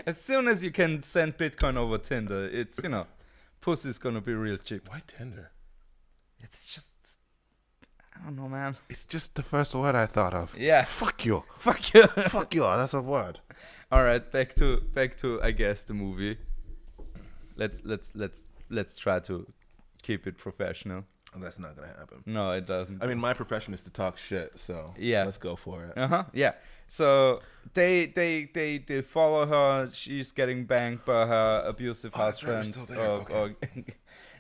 As soon as you can send Bitcoin over Tinder, it's pussy's gonna be real cheap. Why Tinder? It's just, I don't know, man. It's just the first word I thought of. Yeah. Fuck you. Fuck you. Fuck you. That's a word. All right, back to I guess the movie. Let's try to keep it professional. And that's not gonna happen. No, it doesn't. I mean, my profession is to talk shit, so Yeah. let's go for it. Yeah. So they follow her. She's getting banged by her abusive husband. driver's still there, okay.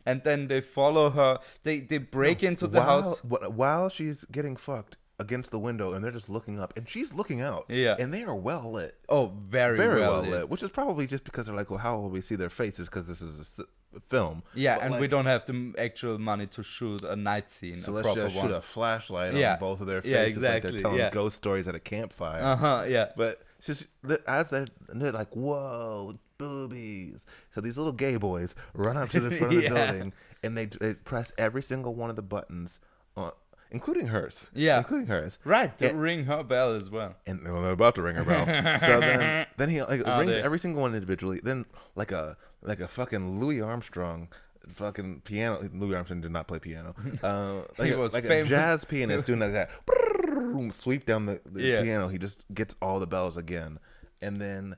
and then they follow her. They break into the house while she's getting fucked against the window, and they're just looking up, and she's looking out. Yeah, and they are well lit. Oh, very well lit. Which is probably just because they're like, well, how will we see their faces? Because this is a film. Yeah, but and like, we don't have the actual money to shoot a night scene. So let's just shoot a flashlight on both of their faces. Yeah, exactly. Like they're telling ghost stories at a campfire. Yeah. But it's just as they're like, whoa, boobies. So these little gay boys run up to the front of the building, and they press every single one of the buttons on. Including hers. Yeah. Including hers. Right. To ring her bell as well. And they're about to ring her bell. So then he like rings every single one individually. Then like a fucking Louis Armstrong fucking piano. Louis Armstrong did not play piano. He was like famous. A jazz pianist doing like that. Sweep down the piano. He just gets all the bells again. And then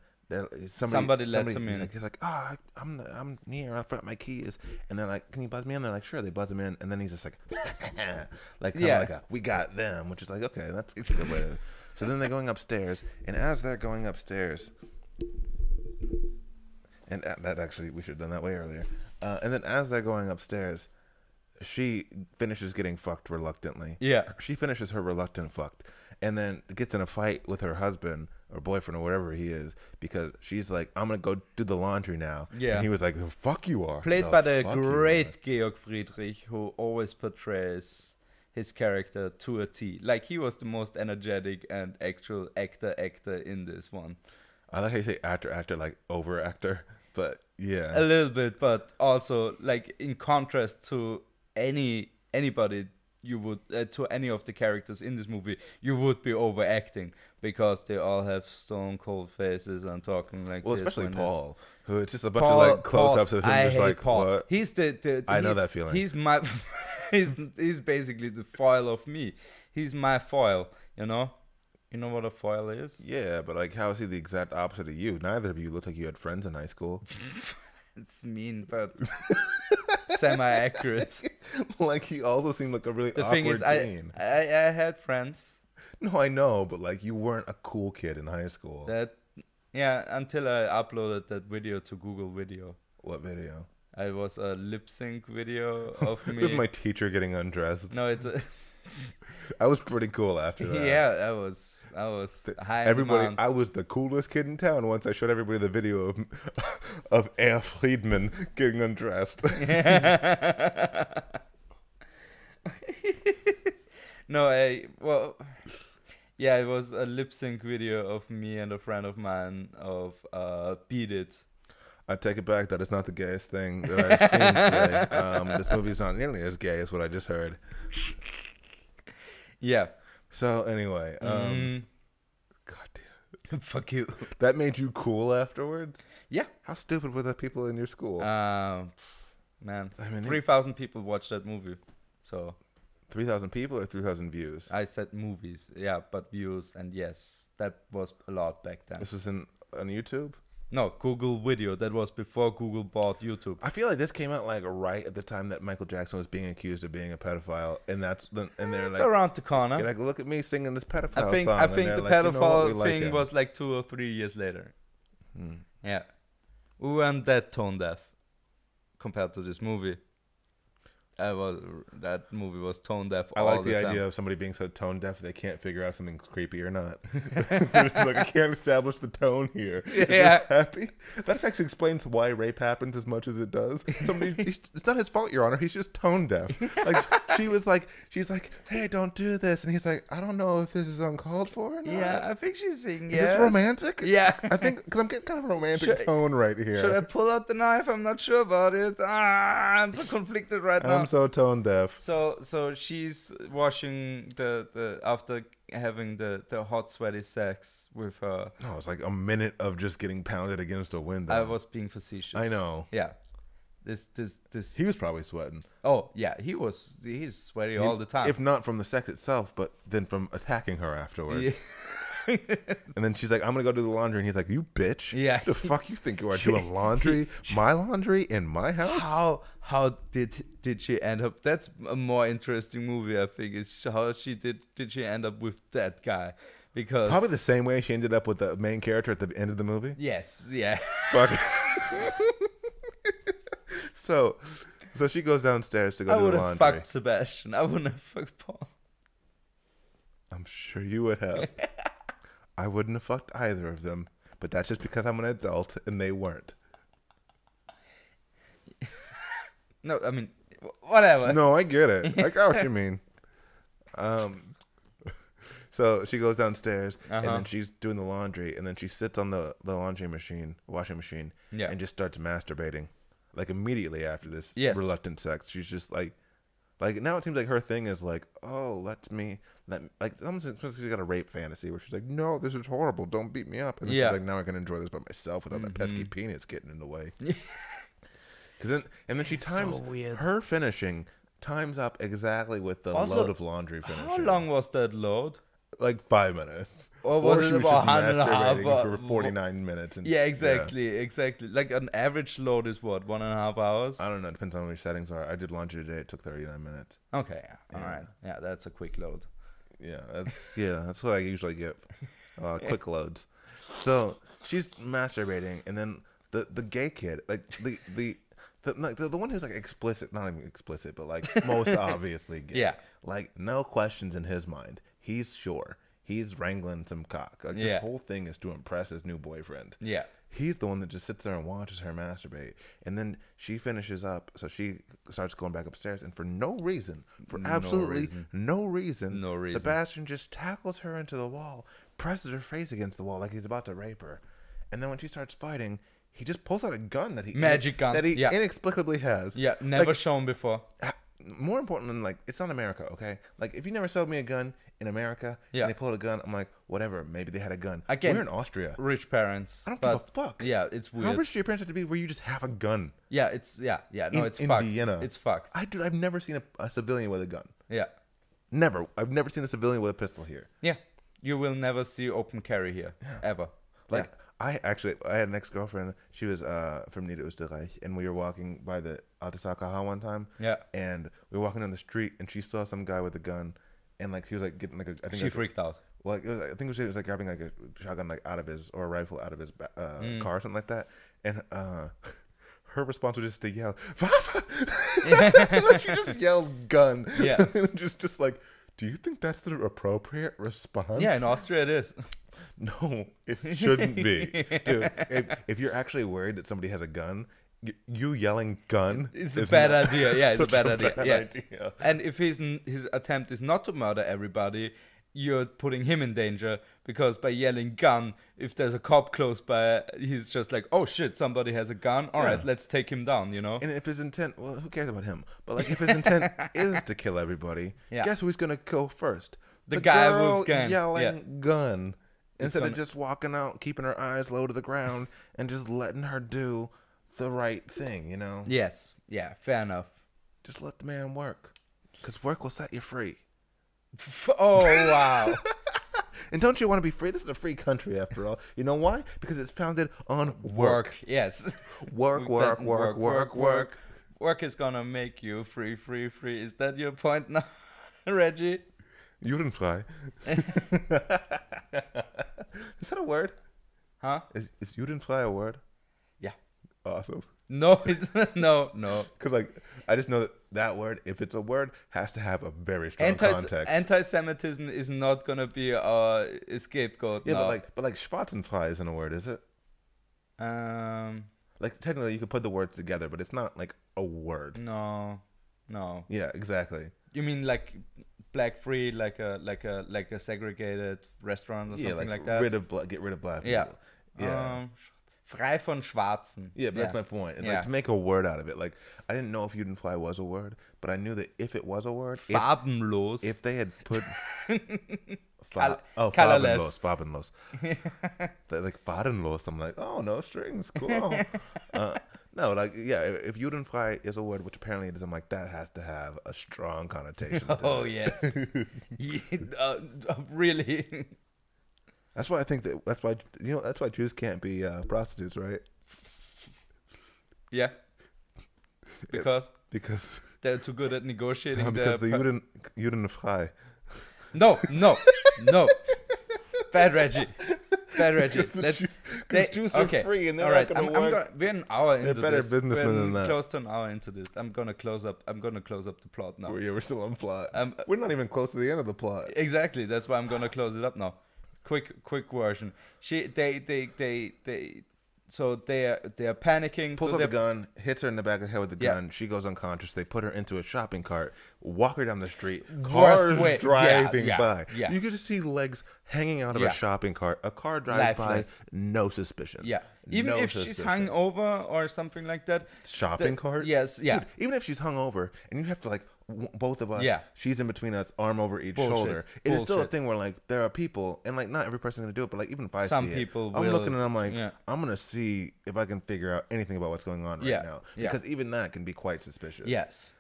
somebody lets him in. He's like, I'm near. I forgot my keys. And they're like, can you buzz me in? They're like, sure. They buzz him in, and then he's just like, like, we got them, which is like, okay, that's a good way. So then they're going upstairs, and as they're going upstairs, and that actually we should have done that way earlier. And then as they're going upstairs, she finishes getting fucked reluctantly. Yeah, she finishes her reluctant fucked, and then gets in a fight with her husband or boyfriend or whatever he is, because she's like, I'm gonna go do the laundry now. Yeah. And he was like, the fuck you are. Played by the great Georg Friedrich, who always portrays his character to a T. Like, he was the most energetic and actual actor in this one. I like how you say actor, like over actor, but yeah. A little bit, but also like in contrast to anybody you would to any of the characters in this movie, you would be overacting, because they all have stone cold faces and talking like this. Well, especially Paul, who it's just a bunch of like close-ups of him just like, Paul. What? He's I know that feeling. He's my he's basically the foil of me. He's my foil, you know? You know what a foil is? Yeah, but like, how is he the exact opposite of you? Neither of you looked like you had friends in high school. It's mean, but semi-accurate. Like, he also seemed like a really awkward teen. The thing is, I had friends. No, I know, but like, you weren't a cool kid in high school. Until I uploaded that video to Google Video. What video? I was a lip sync video of me. This is my teacher getting undressed. No, it's a... I was pretty cool after that. Yeah, I was high. Everybody, I was the coolest kid in town once I showed everybody the video of Herr Friedman getting undressed. No, it was a lip sync video of me and a friend of mine of Beat It. I take it back. That is not the gayest thing that I've seen today. This movie is not nearly as gay as what I just heard. Yeah. So anyway, God damn. Fuck you. That made you cool afterwards? Yeah. How stupid were the people in your school? Man, I mean, 3,000 people watched that movie. So 3,000 people or 3,000 views? I said movies, yeah, but views, and yes, that was a lot back then. This was on YouTube? No, Google Video. That was before Google bought YouTube. I feel like this came out like right at the time that Michael Jackson was being accused of being a pedophile, and they're it's like, around the corner. You're like, look at me singing this pedophile song. I think the like, pedophile thing was like 2 or 3 years later. Yeah, we weren't that tone deaf compared to this movie. That movie was tone deaf. I like the idea of somebody being so tone deaf they can't figure out something's creepy or not. It's like, I can't establish the tone here. Yeah, happy. That actually explains why rape happens as much as it does. It's not his fault, Your Honor. He's just tone deaf. Like, she's like, hey, don't do this, and he's like, I don't know if this is uncalled for or not. Yeah, I think she's saying yes. Is this romantic? Yeah, I think because I'm getting kind of a romantic tone right here. Should I pull out the knife? I'm not sure about it. I'm so conflicted right now. I'm so tone deaf. So she's washing the after having the hot sweaty sex with her. No, it's like a minute of just getting pounded against a window. I was being facetious. I know. Yeah. This. He was probably sweating. Oh yeah, he's sweaty all the time. If not from the sex itself, but then from attacking her afterwards. Yeah. And then she's like, I'm gonna go do the laundry, and he's like, you bitch. Yeah. The fuck you think you are doing laundry? My laundry in my house? How did she end up? That's a more interesting movie, I think, is how did she end up with that guy? Because probably the same way she ended up with the main character at the end of the movie. Yes, yeah. Fuck. So So she goes downstairs to go I do would the have laundry. fucked Sebastian. I wouldn't have fucked Paul. I'm sure you would have. I wouldn't have fucked either of them, but that's just because I'm an adult and they weren't. No, I mean, whatever. No, I get it. I got what you mean. So she goes downstairs and then she's doing the laundry and then she sits on the washing machine, and just starts masturbating. Like immediately after this reluctant sex, she's just like now it seems like her thing is like, oh, like almost she's got a rape fantasy where she's like, no, this is horrible, don't beat me up, and then she's like, now I can enjoy this by myself without that pesky penis getting in the way. And then she times her finishing times up exactly with the load of laundry finishing. How long was that load? Like 5 minutes. Or was it about 1.5 for 49 minutes? And, exactly. Like an average load is what, 1.5 hours? I don't know. It depends on what your settings are. I did laundry today. It took 39 minutes. Okay. All right. Yeah, that's a quick load. Yeah, that's what I usually get. Quick loads. So she's masturbating, and then the gay kid, like the one who's like explicit, not even explicit, but like most obviously gay. Yeah. Like no questions in his mind. He's sure. He's wrangling some cock. Like this whole thing is to impress his new boyfriend. Yeah. He's the one that just sits there and watches her masturbate. And then she finishes up, so she starts going back upstairs, and for absolutely no reason, Sebastian just tackles her into the wall, presses her face against the wall like he's about to rape her. And then when she starts fighting, he just pulls out a gun that he inexplicably has. Yeah, never shown before. More important than like, it's not America, okay? Like if you never sold me a gun in America and they pulled a gun, I'm like, whatever, maybe they had a gun. Again, we're in Austria. Rich parents. I don't give a fuck. Yeah, it's weird. How rich do your parents have to be where you just have a gun? Yeah, it's fucked. In Vienna. It's fucked. I've never seen a civilian with a gun. Yeah. Never. I've never seen a civilian with a pistol here. Yeah. You will never see open carry here. Ever. Like, I had an ex-girlfriend. She was from Niederösterreich, and we were walking by the Altasakaha one time. Yeah. And we were walking down the street, and she saw some guy with a gun, and like he was like getting like she freaked out. Like I think she was like grabbing like a shotgun like out of his or a rifle out of his car or something like that, and her response was just to yell, "Waffe!" Like she just yelled "gun." Yeah. just like, do you think that's the appropriate response? Yeah, in Austria it is. No, it shouldn't be. Dude, if you're actually worried that somebody has a gun, you yelling gun is a bad idea. Yeah, it's a bad idea. And if his attempt is not to murder everybody, you're putting him in danger, because by yelling gun, if there's a cop close by, he's just like, oh shit, somebody has a gun. All right, let's take him down, you know? And if his intent, well, who cares about him? But like if his intent is to kill everybody, guess who's going to go first? The guy girl with gun. Yelling gun. Instead of just walking out, keeping her eyes low to the ground, and just letting her do the right thing, you know? Yes. Yeah, fair enough. Just let the man work. Because work will set you free. Oh, wow. And don't you want to be free? This is a free country, after all. You know why? Because it's founded on work. Yes. Work. Work is going to make you free. Is that your point now, Reggie? Judenfrei. Is that a word? Huh? Is Judenfrei a word? Yeah. Awesome. No, no. Because like I just know that word, if it's a word, has to have a very strong context. Anti-Semitism is not gonna be a scapegoat. Yeah, no. but like Schwarzenfrei isn't a word, is it? Like technically you could put the words together, but it's not like a word. No. Yeah, exactly. You mean like black free, like a segregated restaurant or something like that? Get rid of black people. Yeah. Frei von Schwarzen. Yeah, but that's my point. It's like to make a word out of it. Like I didn't know if Judenfrei was a word, but I knew that if it was a word, farbenlos. If they had put colorless. farbenlos. Like farbenlos, I'm like, oh, no strings, cool. No, like if Judenfrei is a word, which apparently it is, I'm like, that has to have a strong connotation. Oh yes, really. That's why I think that's why Jews can't be prostitutes, right? Yeah. Because because they're too good at negotiating. No, because the Judenfrei. No. Bad Reggie. Because juice are free and they're not going to work. We're an hour into this. They're better businessmen than that. Close to an hour into this. I'm gonna close up the plot now. Yeah, we're still on plot. We're not even close to the end of the plot. Exactly. That's why I'm gonna close it up now. Quick version. So they're panicking. Pulls out the gun, hits her in the back of the head with the gun. She goes unconscious. They put her into a shopping cart, walk her down the street. Cars driving by. Yeah. You could just see legs hanging out of a shopping cart. A car drives by, no suspicion. Yeah. Even if she's hung over or something like that. Shopping cart? Yes, yeah. Dude, even if she's hung over and you have to like both of us, she's in between us, arm over each shoulder. It is still a thing where like there are people, and like not every person's gonna do it, but like even if I see it, I'm looking and I'm like, I'm gonna see if I can figure out anything about what's going on right now, because even that can be quite suspicious. Yes.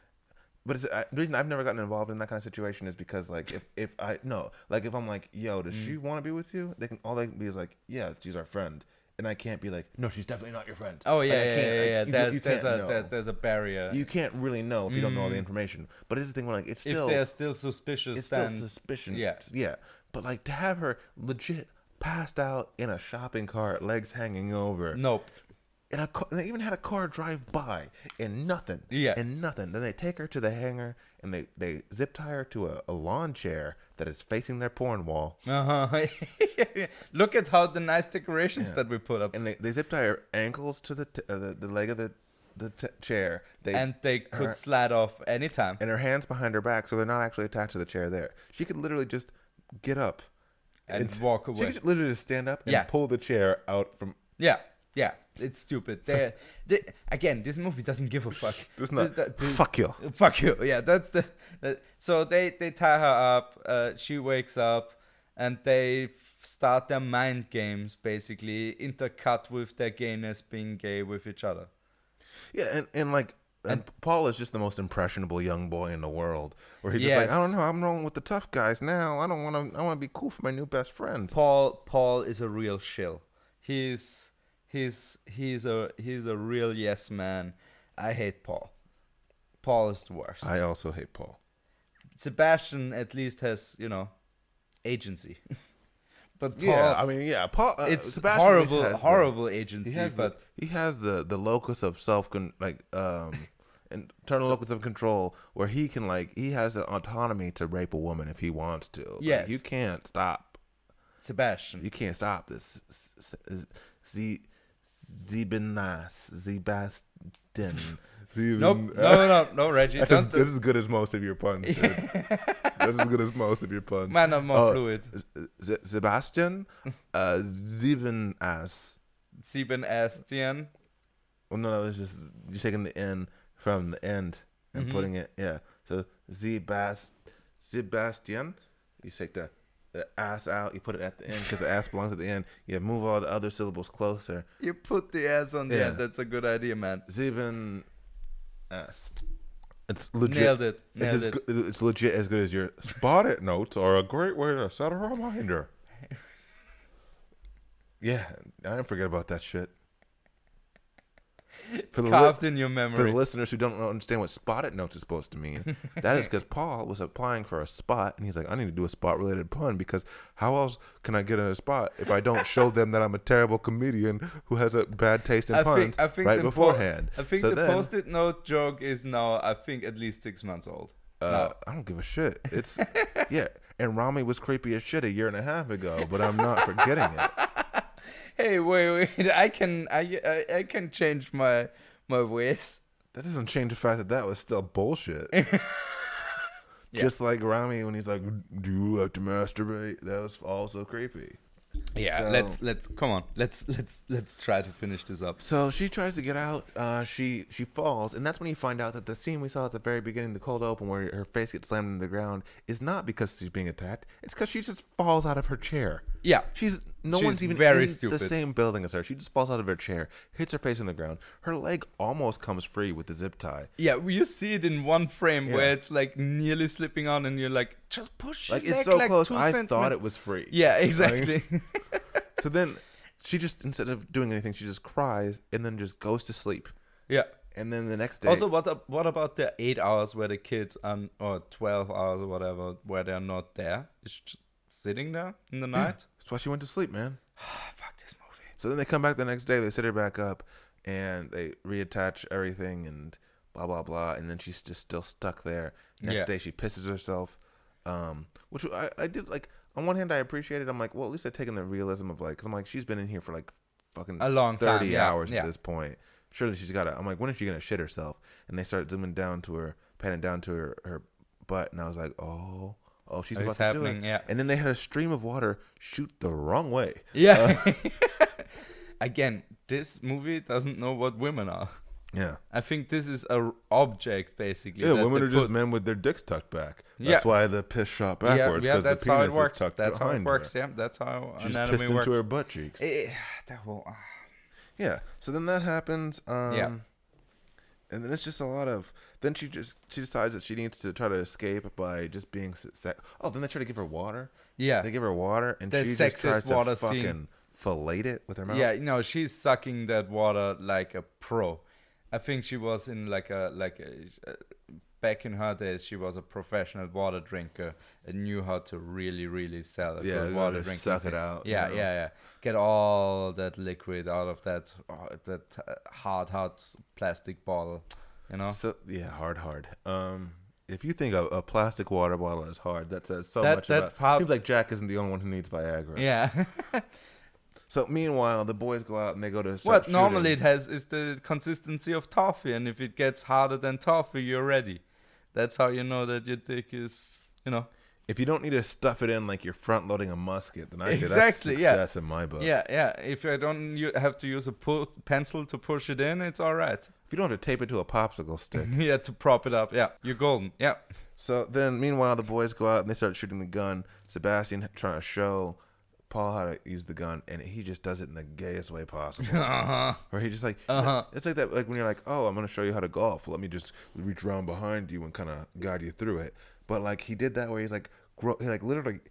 But the reason I've never gotten involved in that kind of situation is because like if I'm like, yo, does she want to be with you? All they can be is like, yeah, she's our friend. And I can't be like, no, she's definitely not your friend. Oh yeah, there's a barrier. You can't really know if you don't know all the information. But it's the thing where like it's still, if they're still suspicious, it's still suspicion. Yeah. But like to have her legit passed out in a shopping cart, legs hanging over. Nope. And they even had a car drive by and nothing. Yeah. And nothing. Then they take her to the hangar and they zip tie her to a lawn chair that is facing their porn wall. Look at how the nice decorations that we put up. And they zip tie her ankles to the leg of the chair. They could slide off anytime. And her hands behind her back, so they're not actually attached to the chair there. She could literally just get up. And walk away. She could literally just stand up and pull the chair out from... Yeah, it's stupid. Again, this movie doesn't give a fuck. Fuck you. Fuck you. Yeah, that's so they tie her up. She wakes up, and they start their mind games, basically intercut with their gayness, being gay with each other. Yeah, and Paul is just the most impressionable young boy in the world. Where he's just like, I don't know, I'm rolling with the tough guys now. I want to be cool for my new best friend. Paul is a real shill. He's a real yes man. I hate Paul. Paul is the worst. I also hate Paul. Sebastian at least has, agency. But Paul, Paul. It's Sebastian horrible agency. He has the locus of internal locus of control, where he has the autonomy to rape a woman if he wants to. Yes, like, you can't stop Sebastian. You can't stop this. Sebastian. Nope. No, Reggie. This is as good as most of your puns, dude. This is as good as most of your puns. Man, I'm more fluid. Sebastian, Sebastian. Well, no, it's just you're taking the N from the end and putting it. Yeah. So Sebastian. You take the ass out, you put it at the end because the ass belongs at the end. You move all the other syllables closer. You put the ass on the end. That's a good idea, man. Sieben ass. It's legit. Nailed it. It's legit as good as your spot-it notes are a great way to set a reminder. Yeah, I didn't forget about that shit. It's carved in your memory. For the listeners who don't understand what spotted notes is supposed to mean, that is because Paul was applying for a spot, and he's like, I need to do a spot-related pun, because how else can I get in a spot if I don't show them that I'm a terrible comedian who has a bad taste in puns right beforehand? I think the Post-it note joke is now, I think, at least 6 months old. I don't give a shit. It's and Rami was creepy as shit a year and a half ago, but I'm not forgetting it. Hey, wait! I can change my ways. That doesn't change the fact that was still bullshit. Just like Rami when he's like, "Do you like to masturbate?" That was also creepy. Yeah, so, let's come on. Let's try to finish this up. So she tries to get out. She falls, and that's when you find out that the scene we saw at the very beginning, the cold open, where her face gets slammed into the ground, is not because she's being attacked. It's because she just falls out of her chair. Yeah, no one's even very in stupid. The same building as her. She just falls out of her chair, hits her face on the ground. Her leg almost comes free with the zip tie. Yeah, you see it in one frame where it's like nearly slipping on, and you're like, just push. Like it's so close. I thought it was free. Yeah, exactly. So then she just, instead of doing anything, she just cries and then just goes to sleep. Yeah. And then the next day. Also, what about the 8 hours where the kids or 12 hours or whatever, where they're not there? It's just sitting there in the night? That's why she went to sleep, man. Fuck this movie. So then they come back the next day. They sit her back up, and they reattach everything and blah blah blah. And then she's just still stuck there. Next day she pisses herself, which I did like. On one hand, I appreciate it. I'm like, well, at least I've taken the realism of like, because I'm like, she's been in here for like fucking a long 30 time, hours at this point. Surely she's got to. I'm like, when is she gonna shit herself? And they start zooming down to her, panning down to her butt, and I was like, oh, she's about to do it. Yeah. And then they had a stream of water shoot the wrong way. Yeah. Again, this movie doesn't know what women are. Yeah. I think this is a object basically. Yeah, women are just men with their dicks tucked back. That's why the piss shot backwards. Yeah, that's the how penis it works. Is tucked that's how it works. her. Yeah, that's how She's anatomy pissed works. into her butt cheeks. Yeah. So then that happens. And then it's just a lot of. Then she decides that she needs to try to escape by just being. Then they try to give her water. Yeah. They give her water, and she just tries to fucking fillet it with her mouth. Yeah, no, she's sucking that water like a pro. I think she was in back in her days, she was a professional water drinker and knew how to really, really sell a good water drink. Suck it out. Yeah. Get all that liquid out of that hard plastic bottle, you know? So, yeah, hard. If you think a plastic water bottle is hard, that says so much about... Seems like Jack isn't the only one who needs Viagra. Yeah. So meanwhile, the boys go out and they go to what normally it has is the consistency of toffee, and if it gets harder than toffee, you're ready. That's how you know that your dick is, you know. If you don't need to stuff it in like you're front loading a musket, then I say that's success in my book. Yeah. If I don't have to use a pencil to push it in, it's all right. If you don't have to tape it to a popsicle stick. Yeah, to prop it up. Yeah, you're golden. Yeah. So then, meanwhile, the boys go out and they start shooting the gun. Sebastian trying to show Paul how to use the gun, and he just does it in the gayest way possible. Where he just like, it's like that, like when you're like, oh, I'm going to show you how to golf. Let me just reach around behind you and kind of guide you through it. But like he did that where he's like, literally,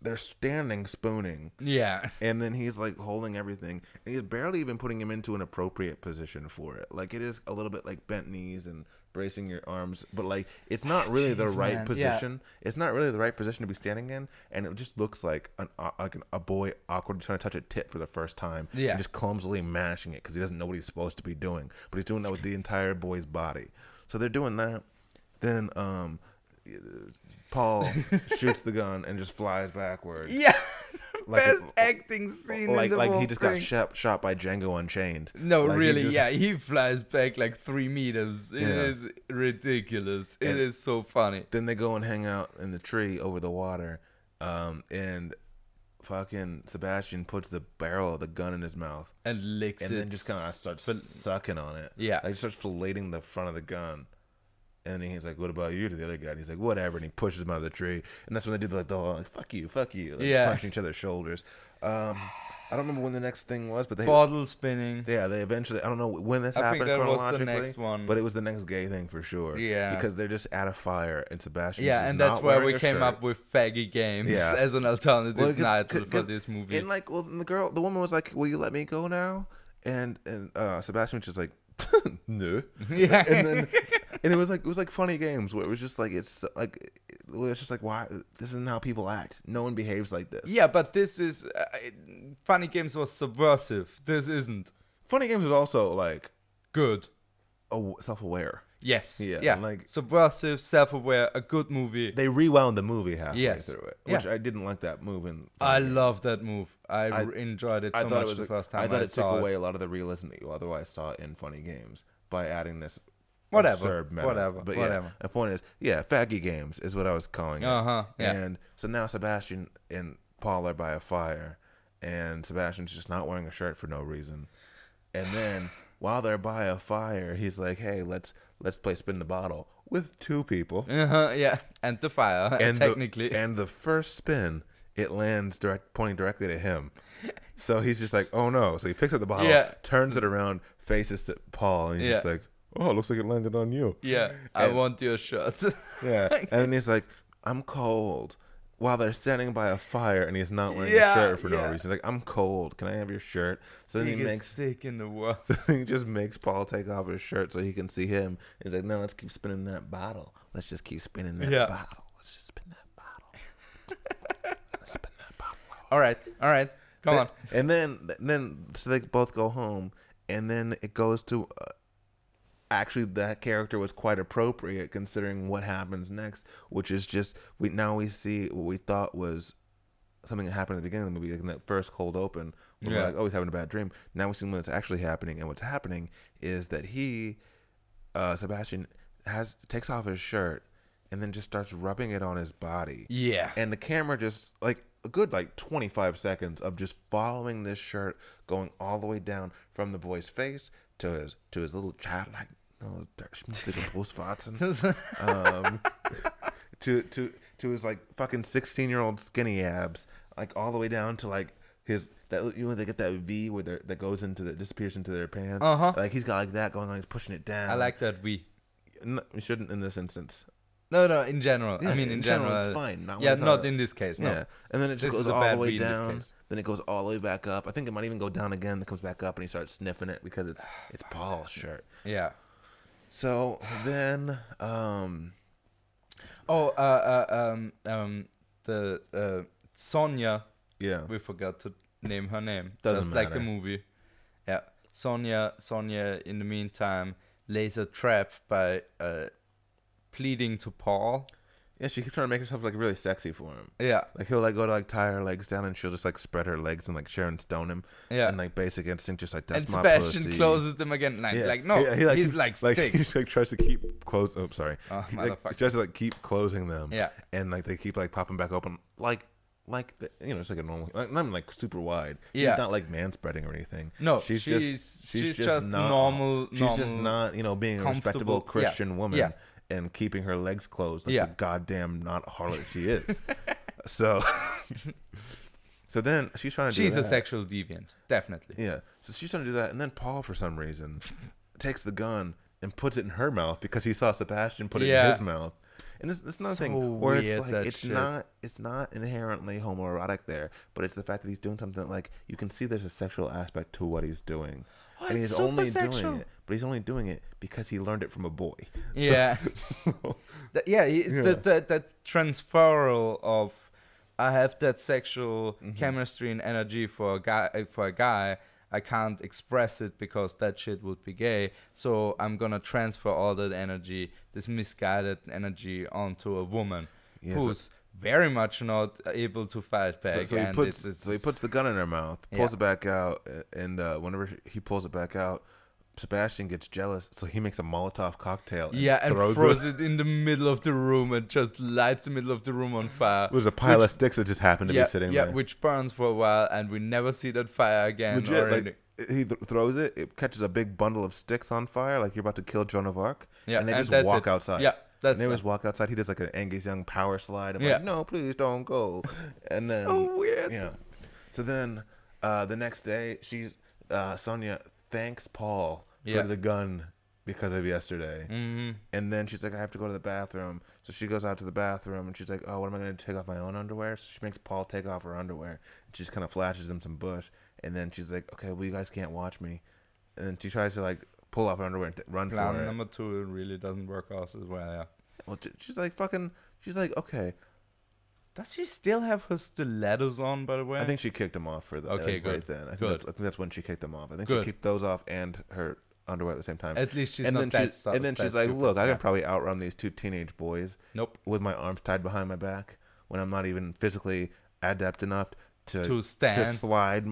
they're standing spooning. Yeah. And then he's like holding everything, and he's barely even putting him into an appropriate position for it. Like it is a little bit like bent knees and bracing your arms, but like it's not really the right position. Yeah. It's not really the right position to be standing in, and it just looks like a boy awkwardly trying to touch a tit for the first time. Yeah. And just clumsily mashing it because he doesn't know what he's supposed to be doing, but he's doing that with the entire boy's body. So they're doing that. Then Paul shoots the gun and just flies backwards. Yeah. Best acting scene in the whole he just got shot by Django Unchained. No, like really, he flies back like 3 meters. It is ridiculous. It is so funny. Then they go and hang out in the tree over the water, and fucking Sebastian puts the barrel of the gun in his mouth and licks it, and then just kind of starts sucking on it. Yeah, like starts filleting the front of the gun. And then he's like, "What about you?" to the other guy. And he's like, "Whatever." And he pushes him out of the tree. And that's when they do like the whole like, "fuck you," like punching each other's shoulders. I don't remember when the next thing was, but they bottle spinning. Yeah, they eventually. I don't know when this happened. I think that was chronologically, the next one, but it was the next gay thing for sure. Yeah, because they're just at a fire and Sebastian. Yeah, and that's where we came up with faggy games as an alternative title for this movie. And like, well, the woman was like, "Will you let me go now?" And Sebastian was just like, "No." Yeah, and it was like funny games where it was just like it's just like, why this isn't how people act. No one behaves like this. Yeah, but this is funny games was subversive. This isn't. Funny games was also like good, self-aware. Yes. Yeah. Like subversive, self-aware, a good movie. They rewound the movie halfway through it, which I didn't like that move. I love that move. I enjoyed it so much the first time I thought it saw took away a lot of the realism that you otherwise saw in Funny Games by adding this. Whatever. But yeah, the point is, faggy games is what I was calling it. Yeah. And so now Sebastian and Paul are by a fire, and Sebastian's just not wearing a shirt for no reason. And then while they're by a fire, he's like, "Hey, let's play spin the bottle with 2 people." Yeah, and the fire, and technically. And the first spin, it lands pointing directly to him. So he's just like, "Oh no!" So he picks up the bottle, turns it around, faces to Paul, and he's just like, "Oh, it looks like it landed on you." Yeah, I want your shirt. Yeah, and then he's like, "I'm cold." While they're standing by a fire, and he's not wearing a shirt for no reason. He's like, "I'm cold. Can I have your shirt?" So then he makes stick in the world. So he just makes Paul take off his shirt so he can see him. He's like, "No, let's keep spinning that bottle. Let's just keep spinning that bottle. Let's just spin that bottle. Let's spin that bottle." All right. Come on. And then so they both go home, and then it goes to actually that character was quite appropriate considering what happens next, which is just we see what we thought was something that happened at the beginning of the movie, like in that first cold open, where we're like, oh, he's having a bad dream. Now we see what's actually happening, and what's happening is that Sebastian takes off his shirt and then just starts rubbing it on his body. Yeah. And the camera just like a good 25 seconds of just following this shirt going all the way down from the boy's face to his little childlike to his like fucking 16-year-old skinny abs, like all the way down to like his that they get that V where that goes into disappears into their pants. Like he's got like that going on, he's pushing it down. I like that V. No, you shouldn't in this instance. No, in general. Yeah, I mean, in general, it's fine. Not in this case. No. Yeah, and then it just goes all the way down. Then it goes all the way back up. I think it might even go down again. Then it comes back up, and he starts sniffing it because it's Paul's shirt. Yeah. So then, Sonia. Yeah. We forgot to name her name. Doesn't just matter. like the movie. Yeah. Sonia, in the meantime, lays a trap by pleading to Paul. Yeah, she keeps trying to make herself like really sexy for him. Yeah. Like he'll like go to like tie her legs down, and she'll just like spread her legs and like Sharon Stone him. Yeah. And like Basic Instinct just like that's and my Sebastian pussy. closes them again. Like no, he's like he stick. just like tries to keep close. Oh, sorry. Oh, He motherfucker. tries to like keep closing them. Yeah. And like they keep like popping back open it's like a normal, not like super wide. Yeah. She's not like man spreading or anything. No, she's just not, normal. She's just not being a respectable Christian woman. Yeah. And keeping her legs closed like Yeah. the goddamn not harlot she is. So then she's trying to do that. She's a sexual deviant, definitely. Yeah. So she's trying to do that, and then Paul, for some reason, takes the gun and puts it in her mouth because he saw Sebastian put it in his mouth. And it's another thing where it's like it's not inherently homoerotic there, but it's the fact that he's doing something like you can see there's a sexual aspect to what he's doing. And he's only doing it, but he's only doing it because he learned it from a boy. Yeah. That transferal of I have that sexual chemistry and energy for a guy. I can't express it because that shit would be gay. So I'm gonna transfer all that energy, this misguided energy, onto a woman who's very much not able to fight back. So he puts the gun in her mouth, pulls it back out, and whenever he pulls it back out, Sebastian gets jealous, so he makes a Molotov cocktail. And throws it in the middle of the room and just lights the middle of the room on fire. There's a pile of sticks that just happened to be sitting there. Yeah, which burns for a while, and we never see that fire again. Legit, he throws it, it catches a big bundle of sticks on fire, like you're about to kill Joan of Arc, and they just walk outside. Yeah. And they just walk outside. He does like an Angus Young power slide. I'm like, no, please don't go. And then so weird. Yeah. So then the next day, Sonia thanks Paul for the gun because of yesterday. Mm-hmm. And then she's like, I have to go to the bathroom. So she goes out to the bathroom and she's like, oh, what am I going to take off my own underwear? So she makes Paul take off her underwear. And she just kind of flashes him some bush. And then she's like, okay, well, you guys can't watch me. And then she tries to like pull off her underwear and run for it. Plan number 2 really doesn't work out as well, yeah. Well, she's like, okay. Does she still have her stilettos on, by the way? I think she kicked them off for the good. Right then. I think that's when she kicked them off. I think Good. she kicked those off and her underwear at the same time. At least she's and not then that And then she's like, stupid. look, I can probably outrun these 2 teenage boys. Nope. With my arms tied behind my back when I'm not even physically adept enough to stand. To slide.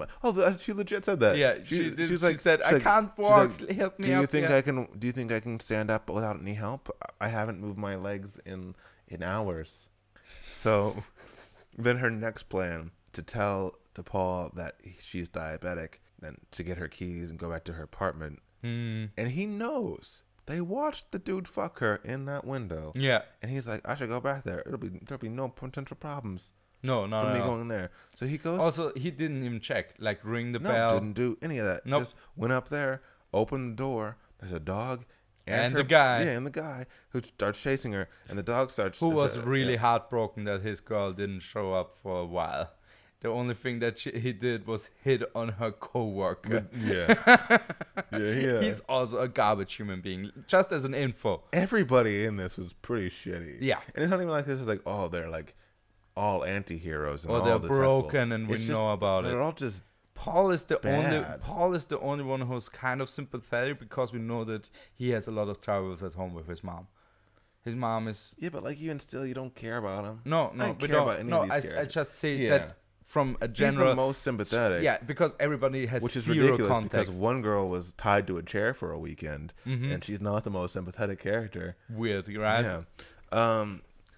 She legit said that. Yeah, she said, I can't walk. Like, help me do you up. Think I can? Do you think I can stand up without any help? I haven't moved my legs in hours. So then her next plan to tell to Paul that she's diabetic and to get her keys and go back to her apartment. And he knows. They watched the dude fuck her in that window. Yeah. And he's like, I should go back there. There'll be no potential problems. No. For me going there. So he goes. Also, he didn't even check. Like, ring the bell. Didn't do any of that. Nope. Just went up there, opened the door. There's a dog. And the guy. Yeah, and the guy who starts chasing her. And the dog starts. Who was really heartbroken that his girl didn't show up for a while. The only thing that he did was hit on her coworker. Yeah. He's also a garbage human being. Just as an info. Everybody in this was pretty shitty. Yeah. And it's not even like this is like, oh, they're like all anti-heroes and or all they're detestable. broken and we It's know about they're it. all just Paul is the bad. only one who's kind of sympathetic because we know that he has a lot of troubles at home with his mom. His mom is but like even still, you don't care about him. no, I don't we care don't. about any No, of these I characters. just say Yeah. that from a general. He's the most sympathetic. Yeah, because everybody has Which is zero ridiculous context. because one girl was tied to a chair for a weekend, Mhm. and she's not the most sympathetic character. Weird, right? Yeah.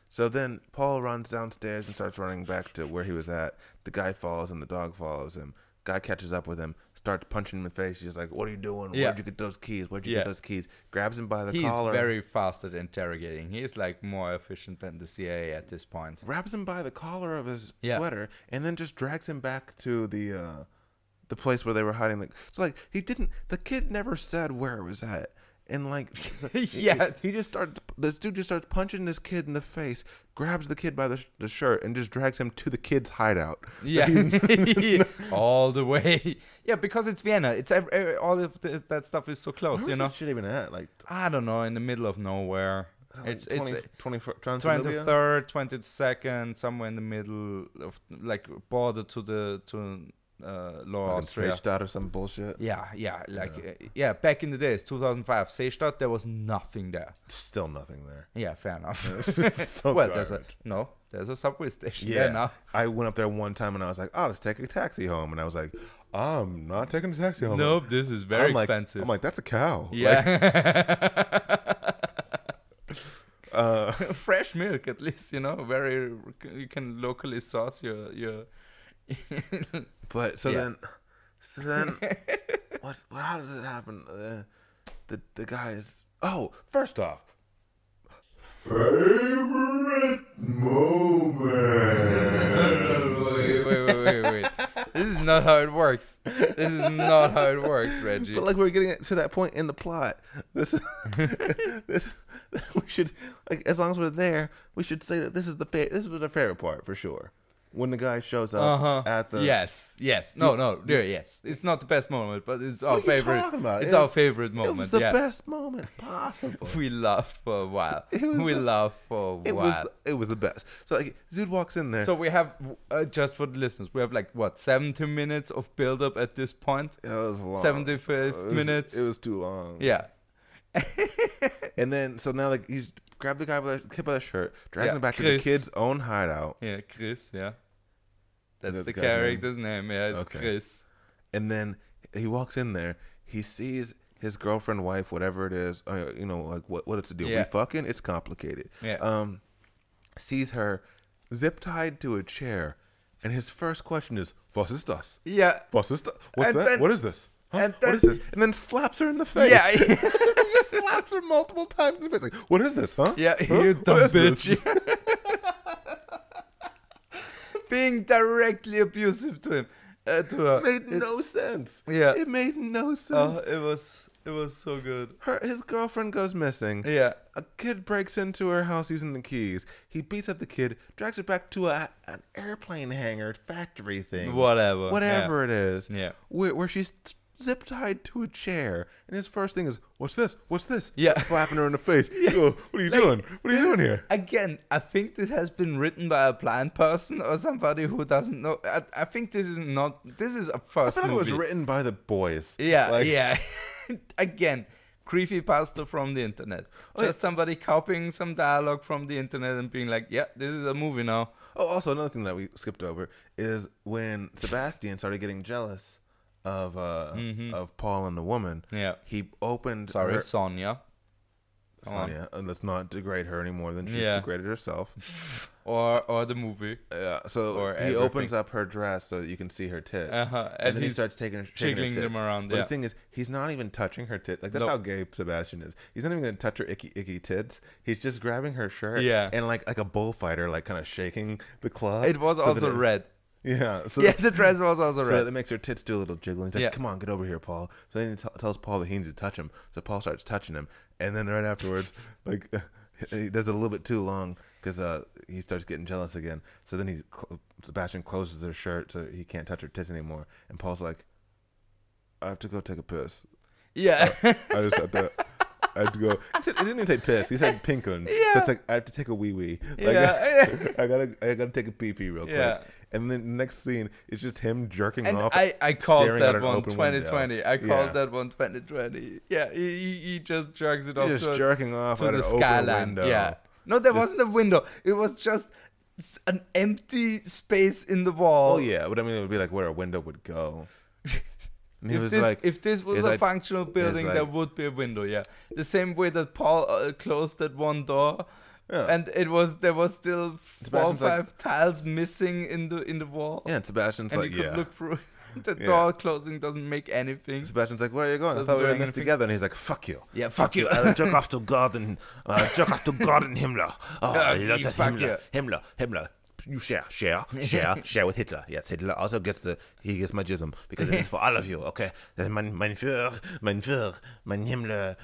So then Paul runs downstairs and starts running back to where he was at. The guy follows him. The dog follows him. Guy catches up with him, starts punching him in the face. He's like, "What are you doing? Yeah. Where'd you get those keys? Where'd you Yeah. get those keys?" Grabs him by the He's collar. very fast at interrogating. He's like more efficient than the CIA at this point. Grabs him by the collar of his Yeah. sweater, and then just drags him back to the place where they were hiding. So he didn't. The kid never said where it was at. And so Yeah. he just starts. This dude just starts punching this kid in the face, grabs the kid by the shirt, and just drags him to the kid's hideout. Yeah, all the way. Yeah, because it's Vienna. It's all of that stuff is so close. Where You was know, that shit even at? Like I don't know, in the middle of nowhere. It's 23rd, 23rd, 22nd, somewhere in the middle of like border to Lower Austria. Seestadt or some bullshit. Yeah, back in the days, 2005, Seestadt, there was nothing there. Still nothing there. Yeah, fair enough. So well, garbage. there's a subway station Yeah, there now. I went up there one time and I was like, "I'll just take a taxi home," and I was like, "I'm not taking a taxi home." Nope, this is very expensive. I'm like, "That's a cow." Yeah. Fresh milk, at least, you know. You can locally source your. But so Yeah. then, how does it happen? The guys. Oh, first off, favorite moment. Wait. This is not how it works. Reggie. But like we're getting to that point in the plot. This we should as long as we're there, we should say that this was the favorite part for sure. When the guy shows up at the yes. Yes. It's not the best moment, but it's our What are you favorite. talking about? It's our favorite moment. It was the yeah. best moment possible. We laughed for a while. It was the best. So like, dude walks in there. So we have just for the listeners, we have like what 70 minutes of build up at this point. It was long. 75 minutes. It was too long. Yeah. And then so now like he's grabbed the guy by the kid by the shirt, drags him back to Chris. the kid's own hideout. Yeah, Chris. Yeah. That's The the guy's character's name. Yeah, it's Okay. Chris. And then he walks in there. He sees his girlfriend, wife, whatever it is. Like what it's the deal? Yeah. We fucking. It's complicated. Yeah. Sees her zip tied to a chair, and his first question is, "Was ist das? Yeah. Was ist das? What's And that? then- What is this? Huh? and What is then- this?" And then slaps her in the face. Yeah. He just slaps her multiple times in the face. Like, "What is this? Huh? Yeah, Huh? you What dumb is this?" bitch. Being directly abusive to him, to her. Made no sense. Yeah. It made no sense. It was so good. His girlfriend goes missing. Yeah. A kid breaks into her house using the keys. He beats up the kid, drags her back to an airplane hangar factory thing. Whatever. It is. Yeah. Where she's zip tied to a chair. And his first thing is, "What's this? What's this?" Yeah. Slapping her in the face. Yo, what are you doing? What are you doing here? Again, I think this has been written by a blind person or somebody who doesn't know. I think this is a I first feel like it was movie. written by the boys. Yeah, Like, yeah. Again, creepypasta from the internet. Just somebody copying some dialogue from the internet and being like, yeah, this is a movie now. Oh, also another thing that we skipped over is when Sebastian started getting jealous of Paul and the woman. Yeah. He opened Sorry, her, Sonia. Sonia, and let's not degrade her any more than she's Yeah. degraded herself. Or the movie. Yeah, so Or he everything. opens up her dress so that you can see her tits. And then he he's starts shaking her jiggling tits. them around. But Yeah. the thing is, he's not even touching her tits. Like, that's Nope. how gay Sebastian is. He's not even going to touch her icky tits. He's just grabbing her shirt. Yeah. And like a bullfighter, like kind of shaking the club. It was so also that red. Yeah. So Yeah, the dress was also So red. that makes her tits do a little jiggle. He's like, Yeah. "Come on, get over here, Paul." So then he tells Paul that he needs to touch him. So Paul starts touching him, and then right afterwards, like he does it a little bit too long because he starts getting jealous again. So then Sebastian closes her shirt so he can't touch her tits anymore. And Paul's like, "I have to go take a piss. Yeah. I just have to." I have to go. He didn't even say piss. He said pinkeln. Yeah. So it's like I have to take a wee wee. Like, Yeah. I gotta take a pee pee real quick. Yeah. And then the next scene is just him jerking And off. I called staring at that an one open 2020. window. I called that one 2020. Yeah, he just jerks it off He's just jerking off to at the an open skyline. window. Yeah. No, there wasn't a window. It was just an empty space in the wall. Oh yeah, but I mean, it would be like where a window would go. And he was If this was a functional building, like, there would be a window. Yeah, the same way that Paul closed that one door, and there was still four or five tiles missing in the wall. Yeah, and Sebastian's and like, you could look through. The door closing doesn't make anything. Sebastian's like, where are you going? I thought we were in this together. And he's like, fuck you. Yeah, fuck you. I jerk off to God and Himmler. Oh, you love that Himmler. Himmler. You share with Hitler. Yes, Hitler also gets my jism because it is for all of you. Okay, mein Führer, mein Himmler,